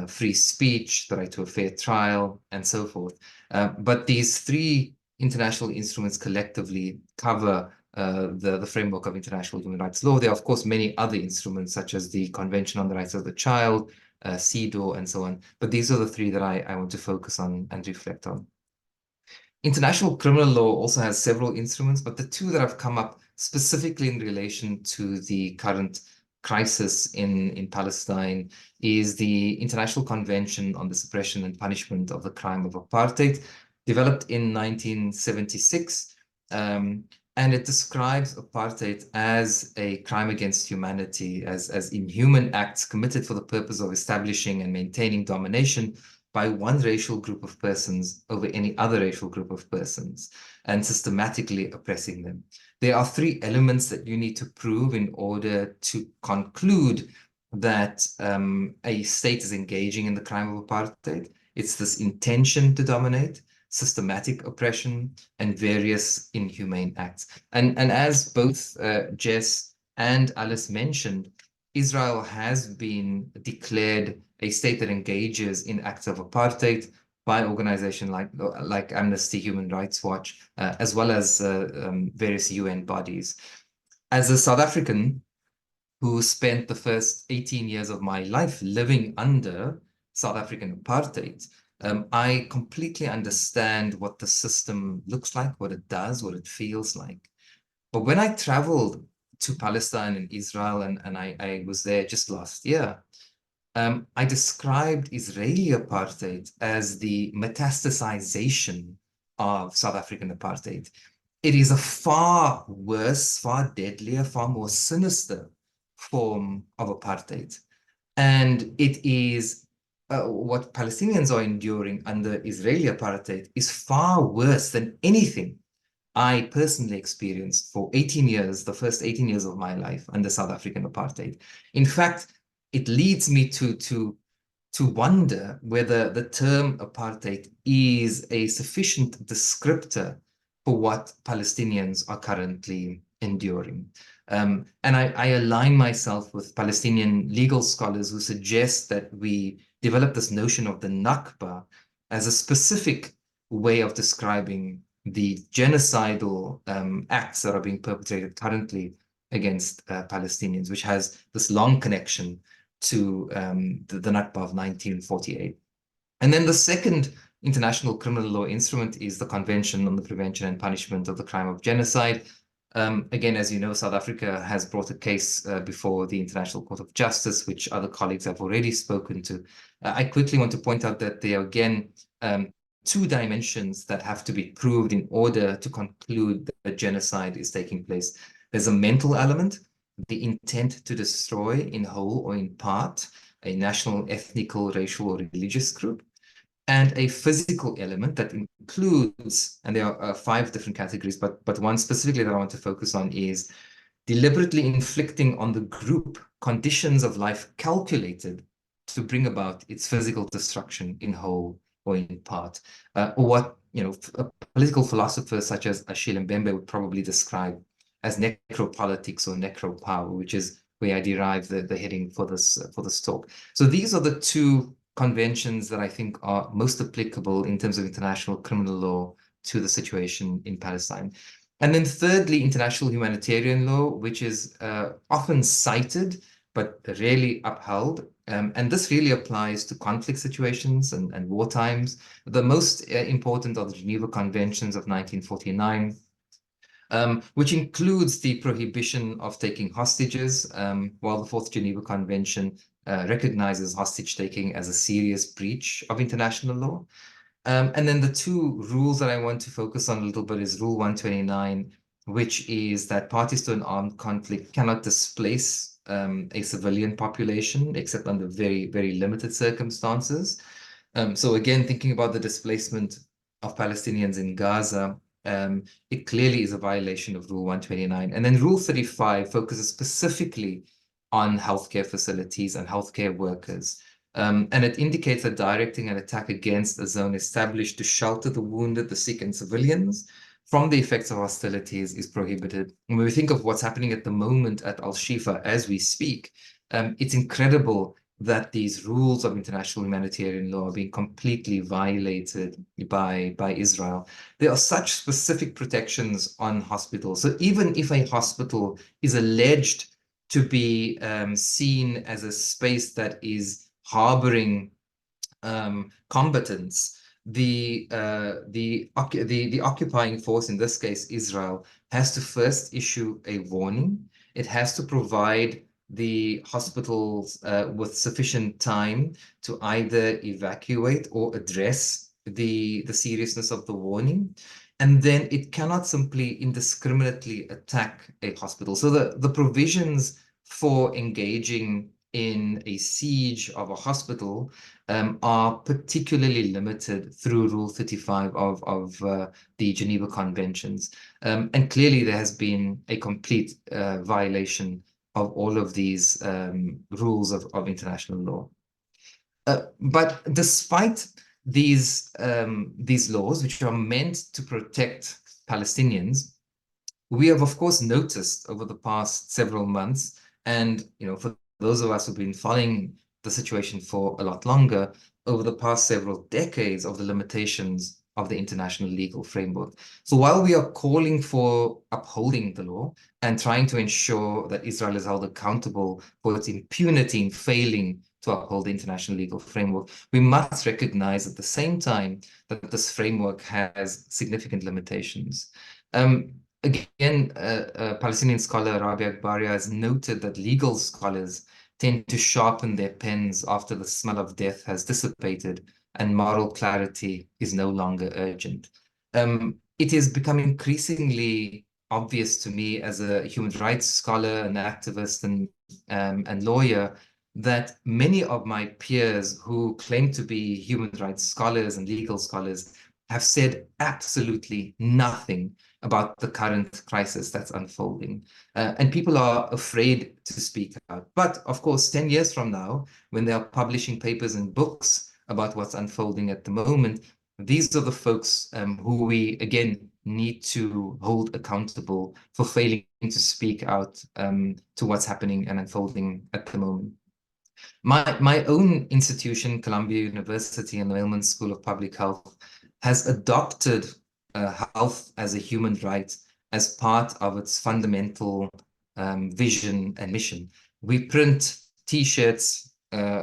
free speech, the right to a fair trial, and so forth. But these three international instruments collectively cover the framework of international human rights law. There are, of course, many other instruments, such as the Convention on the Rights of the Child, CEDAW, and so on. But these are the three that I want to focus on and reflect on. International criminal law also has several instruments, but the two that have come up specifically in relation to the current crisis in Palestine is the International Convention on the Suppression and Punishment of the Crime of Apartheid, developed in 1976. And it describes apartheid as a crime against humanity, as inhuman acts committed for the purpose of establishing and maintaining domination by one racial group of persons over any other racial group of persons, and systematically oppressing them. There are three elements that you need to prove in order to conclude that a state is engaging in the crime of apartheid. It's this intention to dominate, systematic oppression, and various inhumane acts. And as both Jess and Alice mentioned, Israel has been declared a state that engages in acts of apartheid by organizations like Amnesty, Human Rights Watch, as well as various UN bodies. As a South African who spent the first 18 years of my life living under South African apartheid, I completely understand what the system looks like, what it does, what it feels like. But when I traveled to Palestine and Israel, and I was there just last year, I described Israeli apartheid as the metastasization of South African apartheid. It is a far worse, far deadlier, far more sinister form of apartheid. And it is what Palestinians are enduring under Israeli apartheid is far worse than anything I personally experienced for 18 years, the first 18 years of my life under South African apartheid. In fact, it leads me to wonder whether the term apartheid is a sufficient descriptor for what Palestinians are currently enduring. And I align myself with Palestinian legal scholars who suggest that we develop this notion of the Nakba as a specific way of describing the genocidal acts that are being perpetrated currently against Palestinians, which has this long connection to the Nakba of 1948. And then the second international criminal law instrument is the Convention on the Prevention and Punishment of the Crime of Genocide. Again, as you know, South Africa has brought a case before the International Court of Justice, which other colleagues have already spoken to. I quickly want to point out that there are, again, two dimensions that have to be proved in order to conclude that genocide is taking place. There's a mental element, the intent to destroy in whole or in part a national, ethnical, racial, or religious group, and a physical element that includes, and there are 5 different categories, but one specifically that I want to focus on is deliberately inflicting on the group conditions of life calculated to bring about its physical destruction in whole or in part, or what political philosophers such as Achille Mbembe would probably describe as necropolitics or necropower, which is where I derive the heading for this talk. So these are the 2 conventions that I think are most applicable in terms of international criminal law to the situation in Palestine. And then thirdly, international humanitarian law, which is often cited, but rarely upheld. And this really applies to conflict situations and war times. The most important are the Geneva Conventions of 1949, which includes the prohibition of taking hostages, while the 4th Geneva Convention recognizes hostage-taking as a serious breach of international law. And then the 2 rules that I want to focus on a little bit is Rule 129, which is that parties to an armed conflict cannot displace a civilian population except under very, very limited circumstances. So again, thinking about the displacement of Palestinians in Gaza, it clearly is a violation of Rule 129. And then Rule 35 focuses specifically on healthcare facilities and healthcare workers. And it indicates that directing an attack against a zone established to shelter the wounded, the sick, and civilians from the effects of hostilities is prohibited. And when we think of what's happening at the moment at Al-Shifa as we speak, it's incredible that these rules of international humanitarian law are being completely violated by Israel. There are such specific protections on hospitals. So even if a hospital is alleged to be seen as a space that is harboring combatants, the occupying force, in this case Israel, has to first issue a warning. It has to provide the hospitals with sufficient time to either evacuate or address the seriousness of the warning. And then it cannot simply indiscriminately attack a hospital. So the provisions for engaging in a siege of a hospital are particularly limited through Rule 35 of the Geneva Conventions. And clearly there has been a complete violation of all of these rules of international law. But despite these laws, which are meant to protect Palestinians, we have, of course, noticed over the past several months, and for those of us who've been following the situation for a lot longer, over the past several decades of the limitations of the international legal framework. So while we are calling for upholding the law and trying to ensure that Israel is held accountable for its impunity in failing to uphold the international legal framework, we must recognize at the same time that this framework has significant limitations. Again, Palestinian scholar Rabi Akbaria has noted that legal scholars tend to sharpen their pens after the smell of death has dissipated and moral clarity is no longer urgent. It is becoming increasingly obvious to me as a human rights scholar, an activist, and lawyer, that many of my peers who claim to be human rights scholars and legal scholars have said absolutely nothing about the current crisis that's unfolding. And people are afraid to speak out. But of course, 10 years from now, when they are publishing papers and books about what's unfolding at the moment, these are the folks who we, again, need to hold accountable for failing to speak out to what's happening and unfolding at the moment. My own institution, Columbia University and the Mailman School of Public Health, has adopted health as a human right as part of its fundamental vision and mission. We print T-shirts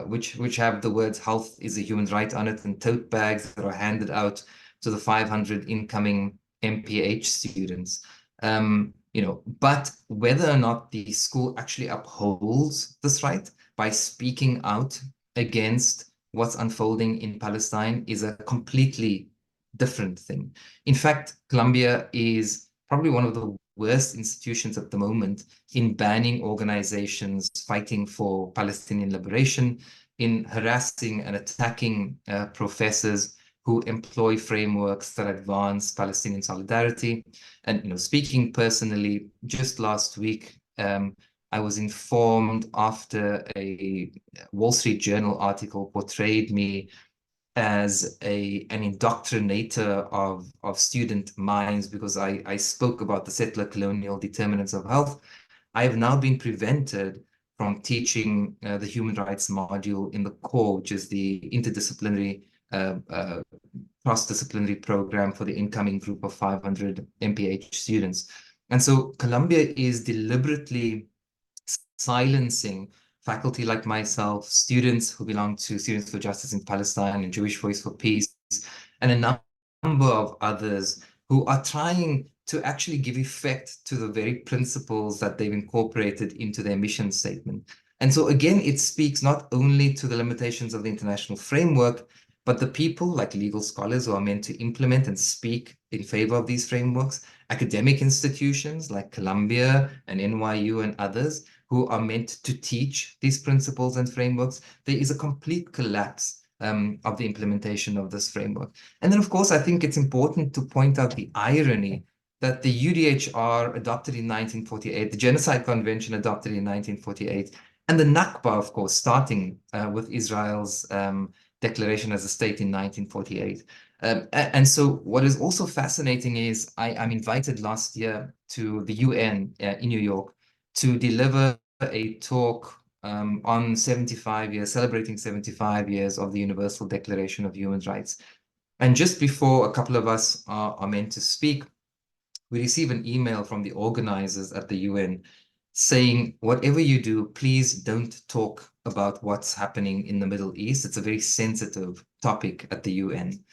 which have the words "health is a human right" on it, and tote bags that are handed out to the 500 incoming MPH students. But whether or not the school actually upholds this right by speaking out against what's unfolding in Palestine is a completely different thing. In fact, Columbia is probably one of the worst institutions at the moment in banning organizations fighting for Palestinian liberation, in harassing and attacking professors who employ frameworks that advance Palestinian solidarity. And speaking personally, just last week, I was informed after a Wall Street Journal article portrayed me as an indoctrinator of student minds because I spoke about the settler colonial determinants of health. I have now been prevented from teaching the human rights module in the core, which is the interdisciplinary cross-disciplinary program for the incoming group of 500 MPH students. And so Columbia is deliberately silencing faculty like myself, students who belong to Students for Justice in Palestine and Jewish Voice for Peace, and a number of others who are trying to actually give effect to the very principles that they've incorporated into their mission statement. And so again, it speaks not only to the limitations of the international framework, but the people like legal scholars who are meant to implement and speak in favor of these frameworks, academic institutions like Columbia and NYU and others who are meant to teach these principles and frameworks. There is a complete collapse of the implementation of this framework. And then, of course, I think it's important to point out the irony that the UDHR adopted in 1948, the Genocide Convention adopted in 1948, and the Nakba, of course, starting with Israel's declaration as a state in 1948. And so what is also fascinating is I'm invited last year to the UN in New York to deliver a talk on 75 years, celebrating 75 years of the Universal Declaration of Human Rights. And just before a couple of us are meant to speak, we receive an email from the organizers at the UN saying, whatever you do, please don't talk about what's happening in the Middle East. It's a very sensitive topic at the UN.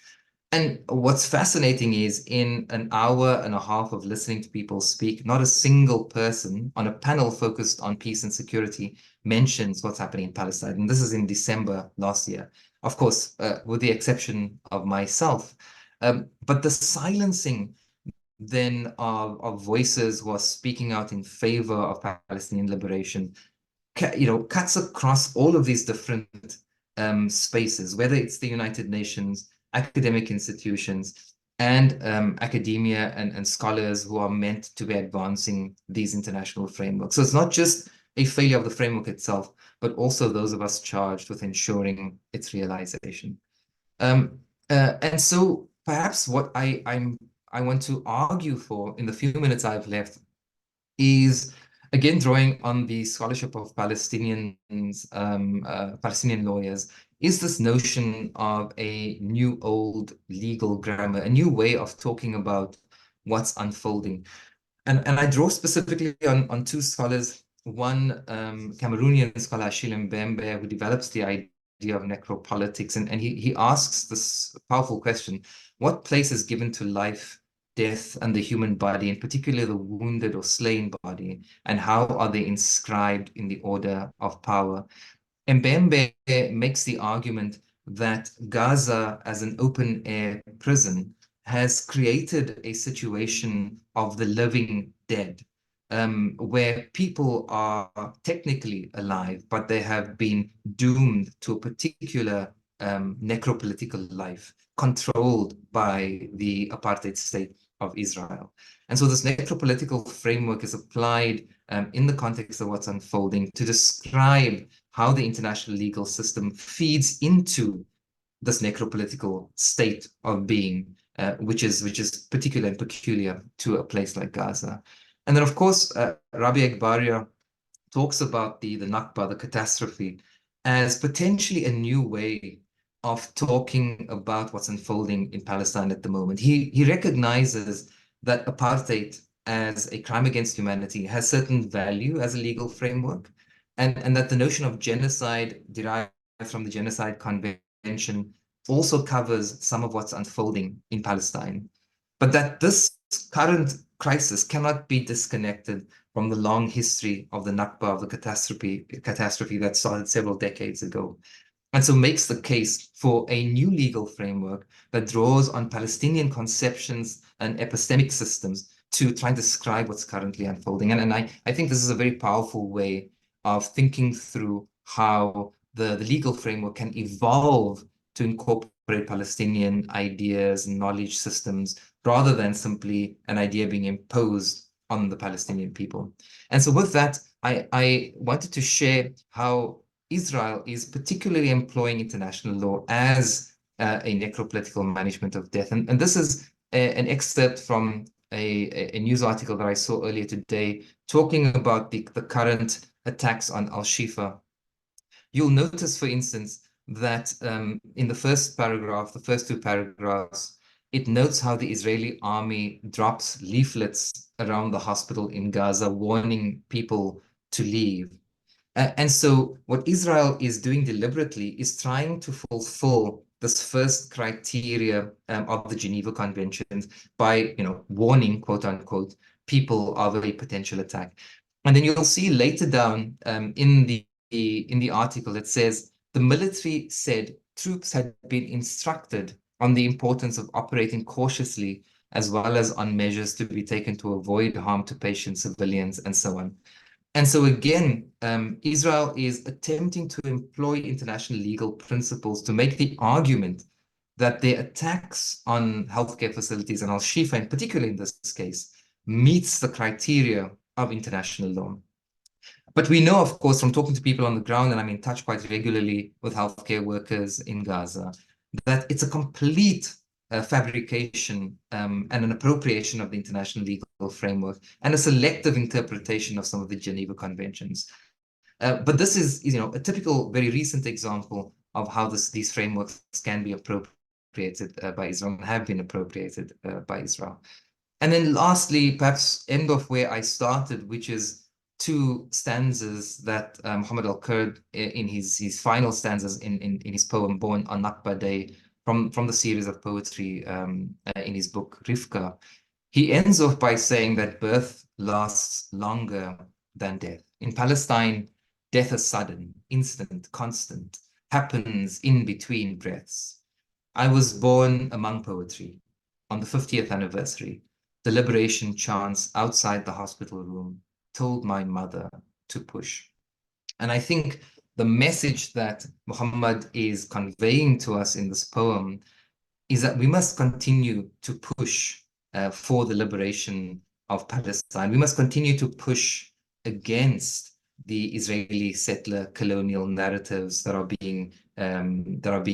And what's fascinating is in an hour and a half of listening to people speak, not a single person on a panel focused on peace and security mentions what's happening in Palestine. And this is in December last year, of course, with the exception of myself. But the silencing then of voices who are speaking out in favor of Palestinian liberation, cuts across all of these different spaces, whether it's the United Nations, academic institutions, and academia and scholars who are meant to be advancing these international frameworks. So it's not just a failure of the framework itself, but also those of us charged with ensuring its realization. And so perhaps what I want to argue for in the few minutes I've left is again, drawing on the scholarship of Palestinian lawyers, is this notion of a new old legal grammar, a new way of talking about what's unfolding. And I draw specifically on two scholars, one Cameroonian scholar, Achille Mbembe, who develops the idea of necropolitics, and he asks this powerful question: what place is given to life, death, and the human body, in particular the wounded or slain body, and how are they inscribed in the order of power? Mbembe makes the argument that Gaza, as an open-air prison, has created a situation of the living dead, where people are technically alive, but they have been doomed to a particular necropolitical life, controlled by the apartheid state of Israel. And so this necropolitical framework is applied in the context of what's unfolding to describe how the international legal system feeds into this necropolitical state of being, which is particular and peculiar to a place like Gaza. And then, of course, Rabbi Agbaria talks about the Nakba, the catastrophe, as potentially a new way of talking about what's unfolding in Palestine at the moment. He recognizes that apartheid as a crime against humanity has certain value as a legal framework, and that the notion of genocide derived from the Genocide Convention also covers some of what's unfolding in Palestine, but that this current crisis cannot be disconnected from the long history of the Nakba, of the catastrophe that started several decades ago. And so makes the case for a new legal framework that draws on Palestinian conceptions and epistemic systems to try and describe what's currently unfolding. And I think this is a very powerful way of thinking through how the legal framework can evolve to incorporate Palestinian ideas and knowledge systems, rather than simply an idea being imposed on the Palestinian people. And so with that, I wanted to share how Israel is particularly employing international law as a necropolitical management of death. And this is an excerpt from a news article that I saw earlier today, talking about the current attacks on Al-Shifa. You'll notice, for instance, that in the first paragraph, the first two paragraphs, it notes how the Israeli army drops leaflets around the hospital in Gaza, warning people to leave. And so what Israel is doing deliberately is trying to fulfill this first criteria of the Geneva Conventions by, warning, quote unquote, people of a potential attack. And then you'll see later down in the article, it says the military said troops had been instructed on the importance of operating cautiously, as well as on measures to be taken to avoid harm to patients, civilians, and so on. And so again, Israel is attempting to employ international legal principles to make the argument that their attacks on healthcare facilities, and Al-Shifa in particular in this case, meets the criteria of international law. But we know, of course, from talking to people on the ground, and I'm in touch quite regularly with healthcare workers in Gaza, that it's a complete fabrication and an appropriation of the international legal framework and a selective interpretation of some of the Geneva Conventions. But this is, a typical, very recent example of how these frameworks can be appropriated by Israel and have been appropriated by Israel. And then lastly, perhaps end of where I started, which is two stanzas that Muhammad al-Kurd, in his final stanzas in his poem Born on Nakba Day, from the series of poetry in his book Rifka. He ends off by saying that birth lasts longer than death. In Palestine, death is sudden, instant, constant, happens in between breaths. I was born among poetry on the 50th anniversary. The liberation chants outside the hospital room told my mother to push. And I think the message that Muhammad is conveying to us in this poem is that we must continue to push for the liberation of Palestine. We must continue to push against the Israeli settler colonial narratives that are being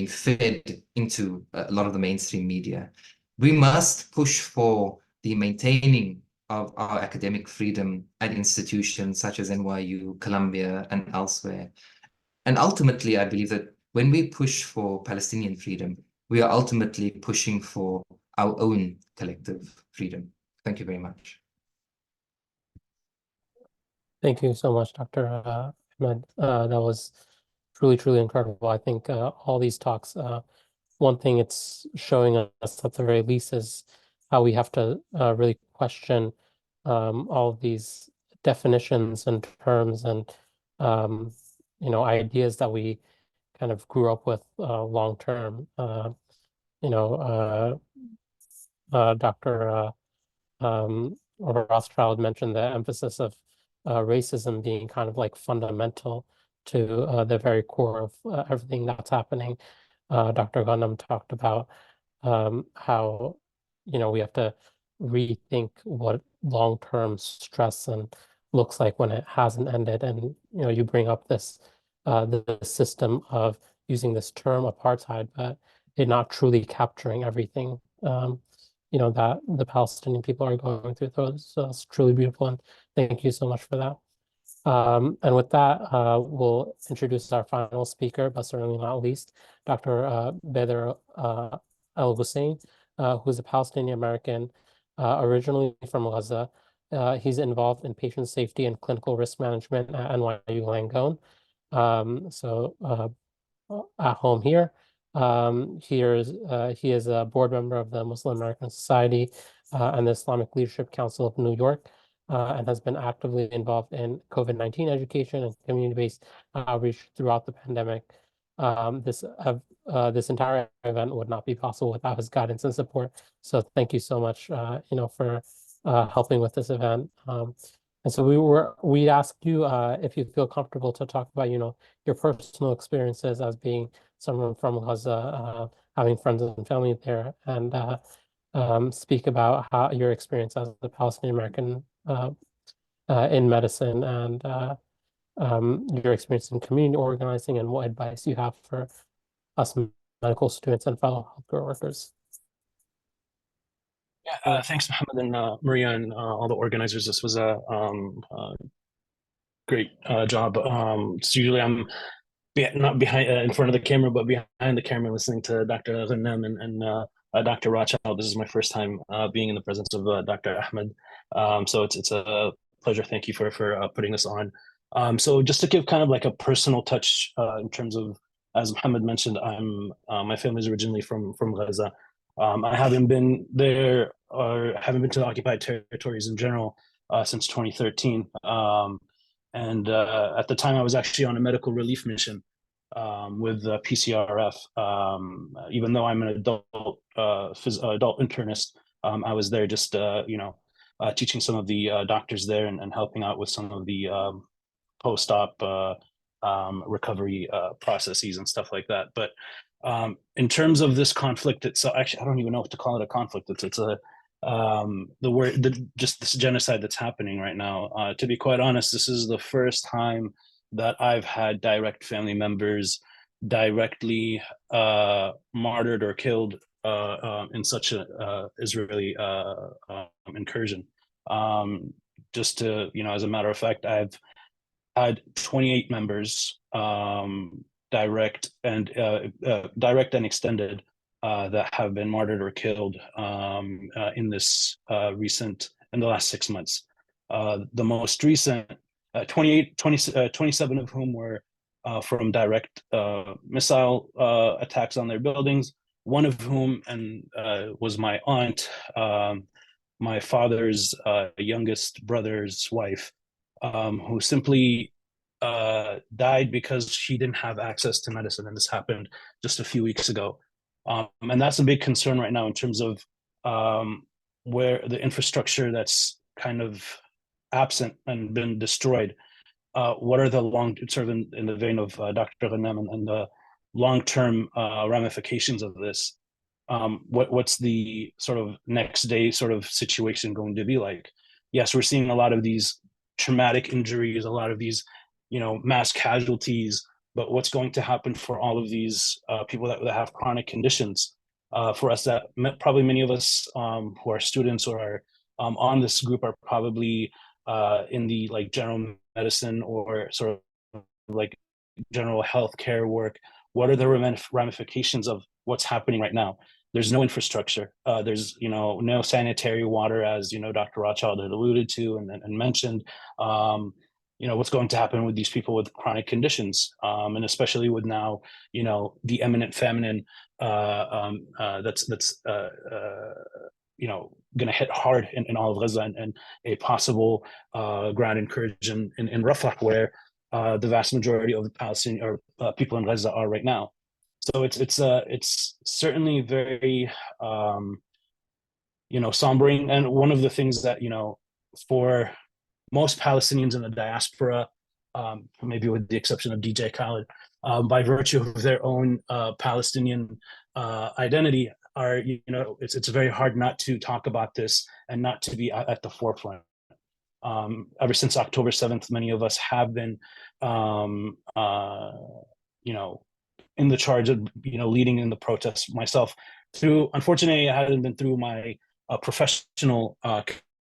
fed into a lot of the mainstream media. We must push for the maintaining of our academic freedom at institutions such as NYU, Columbia, and elsewhere. And ultimately, I believe that when we push for Palestinian freedom, we are ultimately pushing for our own collective freedom. Thank you very much. Thank you so much, Dr. Ahmed. That was truly, truly incredible. I think all these talks, one thing it's showing us at the very least is how we have to really question all of these definitions and terms and ideas that we kind of grew up with long term. Dr. Rothchild mentioned the emphasis of racism being kind of like fundamental to the very core of everything that's happening. Dr. Ghannam talked about how we have to rethink what long-term stress and looks like when it hasn't ended. And you bring up this the system of using this term apartheid, but it not truly capturing everything that the Palestinian people are going through. So it's truly beautiful, and thank you so much for that. And with that, we'll introduce our final speaker, but certainly not least, Dr. Badr Al-Hussein, who is a Palestinian-American, originally from Gaza. He's involved in patient safety and clinical risk management at NYU Langone. At home here. He is a board member of the Muslim American Society and the Islamic Leadership Council of New York, and has been actively involved in COVID-19 education and community-based outreach throughout the pandemic. This entire event would not be possible without his guidance and support. So thank you so much, for helping with this event. And so we asked you if you feel comfortable to talk about, your personal experiences as being someone from Gaza, having friends and family there, and speak about how your experience as a Palestinian American in medicine and your experience in community organizing and what advice you have for us medical students and fellow healthcare workers. Yeah, thanks, Mohammed and Maria and all the organizers. This was a great job. So usually I'm not behind in front of the camera, but behind the camera listening to Dr. Ghannam and Dr. Rothchild. This is my first time being in the presence of Dr. Ahmed. So it's a pleasure. Thank you for putting this on. So just to give kind of like a personal touch in terms of, as Mohammed mentioned, my family is originally from Gaza. I haven't been there or haven't been to the occupied territories in general since 2013. And at the time, I was actually on a medical relief mission with PCRF. Even though I'm an adult internist, I was there just teaching some of the doctors there and helping out with some of the post-op recovery processes and stuff like that. But in terms of this conflict itself, actually, I don't even know what to call it a conflict. It's just this genocide that's happening right now. To be quite honest, this is the first time that I've had direct family members directly martyred or killed in such an Israeli incursion. Just to, as a matter of fact, I've had 28 members, direct and extended, that have been martyred or killed in the last 6 months. The most recent, 27 of whom were from direct missile attacks on their buildings, one of whom was my aunt, my father's youngest brother's wife, who simply died because she didn't have access to medicine, and this happened just a few weeks ago. And that's a big concern right now in terms of where the infrastructure that's kind of absent and been destroyed. What are the sort of in the vein of Dr. Ghannam and the long-term ramifications of this? What's the sort of next day sort of situation going to be like? Yes, we're seeing a lot of these traumatic injuries, a lot of these, mass casualties, but what's going to happen for all of these people that have chronic conditions? For us, that probably many of us who are students or are on this group are probably in the like general medicine or sort of like general healthcare work. What are the ramifications of what's happening right now? There's no infrastructure. There's no sanitary water, as Dr. Rothchild had alluded to and mentioned. What's going to happen with these people with chronic conditions, and especially with now the eminent feminine that's going to hit hard in all of Gaza, and a possible ground incursion in Rafah, where the vast majority of the Palestinian or people in Gaza are right now. So it's certainly very sombering. And one of the things that for most Palestinians in the diaspora, maybe with the exception of DJ Khaled, by virtue of their own Palestinian identity, are it's very hard not to talk about this and not to be at the forefront. Ever since October 7th, many of us have been in the charge of leading in the protests myself. Unfortunately, I haven't been through my professional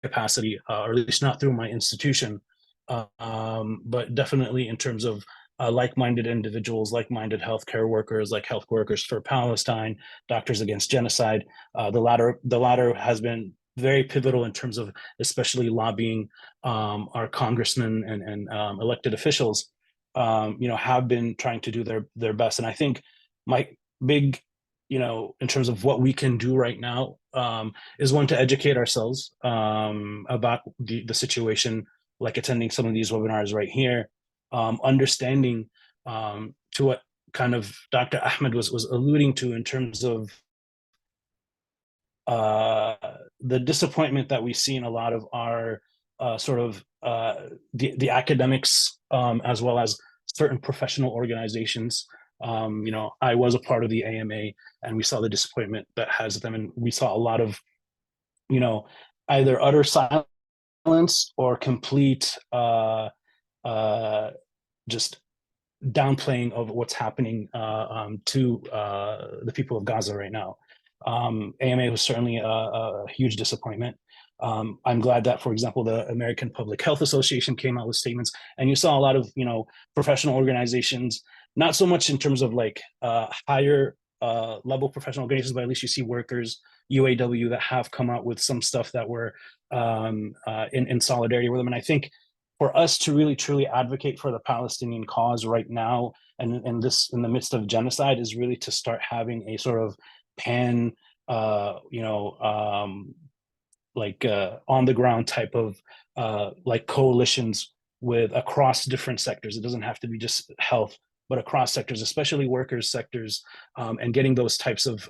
capacity, or at least not through my institution, but definitely in terms of like-minded individuals, like-minded healthcare workers, like Health Workers for Palestine, Doctors Against Genocide. The latter has been very pivotal in terms of especially lobbying our congressmen and elected officials. Have been trying to do their best. And I think my big, in terms of what we can do right now, is one, to educate ourselves about the situation, like attending some of these webinars right here, understanding to what kind of Dr. Ahmed was alluding to in terms of the disappointment that we see in a lot of our the academics, as well as certain professional organizations. I was a part of the AMA, and we saw the disappointment that has them, and we saw a lot of, either utter silence or complete just downplaying of what's happening to the people of Gaza right now. AMA was certainly a huge disappointment. I'm glad that, for example, the American Public Health Association came out with statements, and you saw a lot of, professional organizations, not so much in terms of like higher level professional organizations, but at least you see workers, UAW, that have come out with some stuff that were in solidarity with them. And I think for us to really truly advocate for the Palestinian cause right now, and in the midst of genocide, is really to start having a sort of pan, on the ground type of like coalitions with across different sectors. It doesn't have to be just health, but across sectors, especially workers sectors, and getting those types of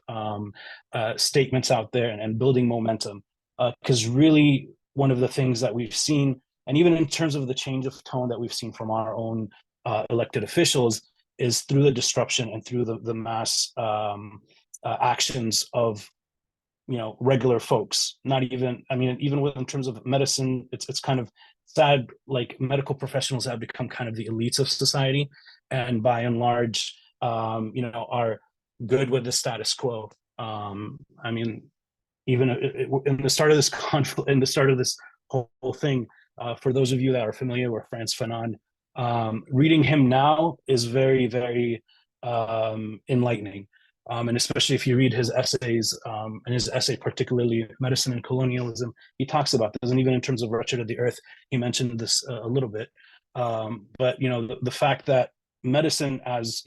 statements out there and building momentum. Because really, one of the things that we've seen, and even in terms of the change of tone that we've seen from our own elected officials, is through the disruption and through the mass actions of regular folks. Not even, even in terms of medicine, it's kind of sad, like medical professionals have become kind of the elites of society, and by and large are good with the status quo. Even in the start of this conflict, in the start of this whole thing, for those of you that are familiar with Frantz Fanon, reading him now is very, very enlightening. And especially if you read his essays, and his essay, particularly Medicine and Colonialism, he talks about this. And even in terms of Wretched of the Earth, he mentioned this a little bit. But, the fact that medicine, as,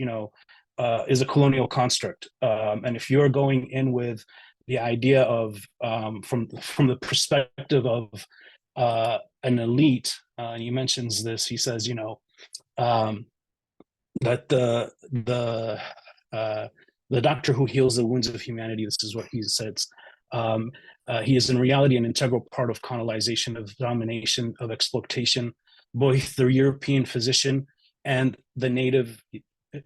is a colonial construct. And if you're going in with the idea of, from the perspective of an elite, he mentions this, he says, that the doctor who heals the wounds of humanity, this is what he says, he is in reality an integral part of colonization, of domination, of exploitation. Both the European physician and the native,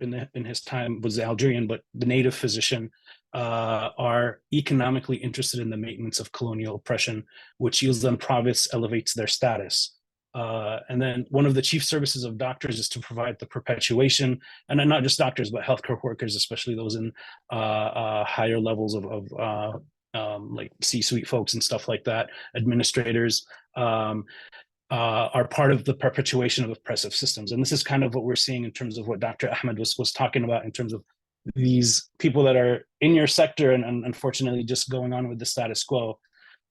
in his time was the Algerian, but the native physician are economically interested in the maintenance of colonial oppression, which yields them profits, elevates their status. And then one of the chief services of doctors is to provide the perpetuation, and then not just doctors, but healthcare workers, especially those in higher levels of like C-suite folks and stuff like that, administrators, are part of the perpetuation of oppressive systems. And this is kind of what we're seeing in terms of what Dr. Ahmed was talking about in terms of these people that are in your sector and unfortunately just going on with the status quo.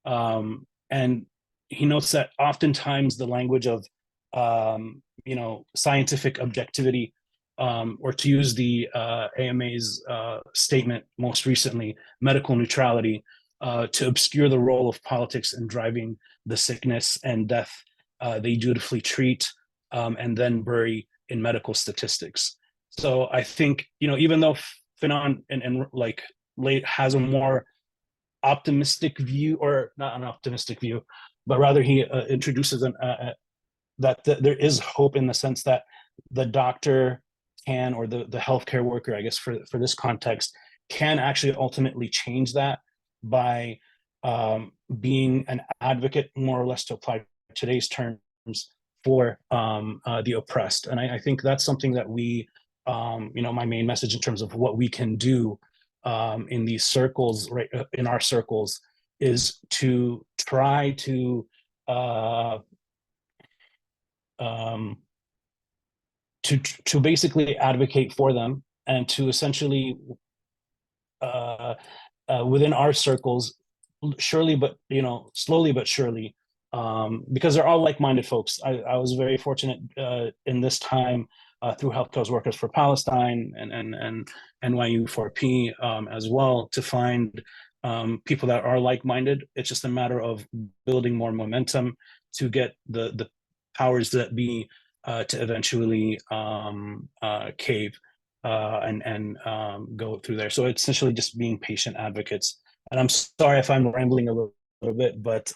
And he notes that oftentimes the language of, scientific objectivity, or to use the AMA's statement most recently, medical neutrality, to obscure the role of politics in driving the sickness and death they dutifully treat and then bury in medical statistics. So I think, even though Fanon has a more optimistic view, or not an optimistic view, but rather he introduces that there is hope in the sense that the doctor can, or the healthcare worker, I guess for this context, can actually ultimately change that by being an advocate, more or less, to apply today's terms, for the oppressed. And I think that's something that we, my main message in terms of what we can do in these circles, right, in our circles, is to try to basically advocate for them, and to essentially within our circles, slowly but surely, because they're all like-minded folks. I was very fortunate in this time through Healthcare Workers for Palestine and NYU4P as well, to find people that are like-minded. It's just a matter of building more momentum to get the powers that be to eventually cave and go through there. So it's essentially just being patient advocates. And I'm sorry if I'm rambling a little bit, but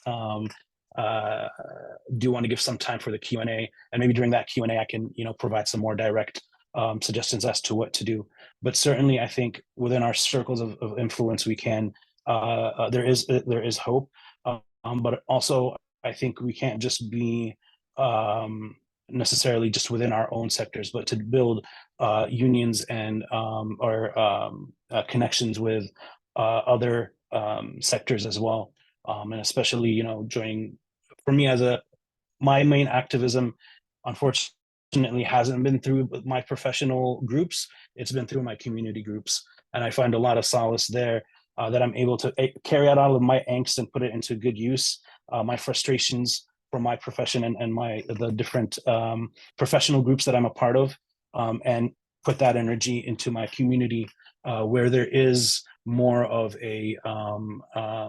do want to give some time for the Q&A, and maybe during that Q&A I can provide some more direct suggestions as to what to do. But certainly I think within our circles of influence we can, there is hope, but also I think we can't just be necessarily just within our own sectors, but to build unions and or connections with other sectors as well, and especially during, for me, my main activism unfortunately hasn't been through my professional groups. It's been through my community groups, and I find a lot of solace there, that I'm able to carry out all of my angst and put it into good use, my frustrations from my profession and the different professional groups that I'm a part of, and put that energy into my community, where there is more of a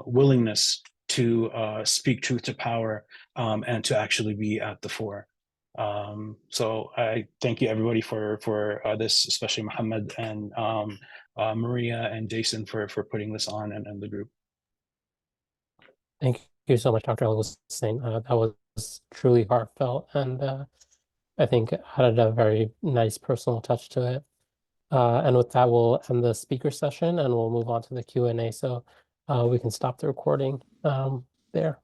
willingness to speak truth to power, and to actually be at the fore. So I thank you everybody for this, especially Mohammed and Maria and Jason for putting this on, and the group. Thank you so much, Dr. Al-Hussein. That was truly heartfelt, and I think added a very nice personal touch to it. And with that, we'll end the speaker session and we'll move on to the Q&A. So we can stop the recording there.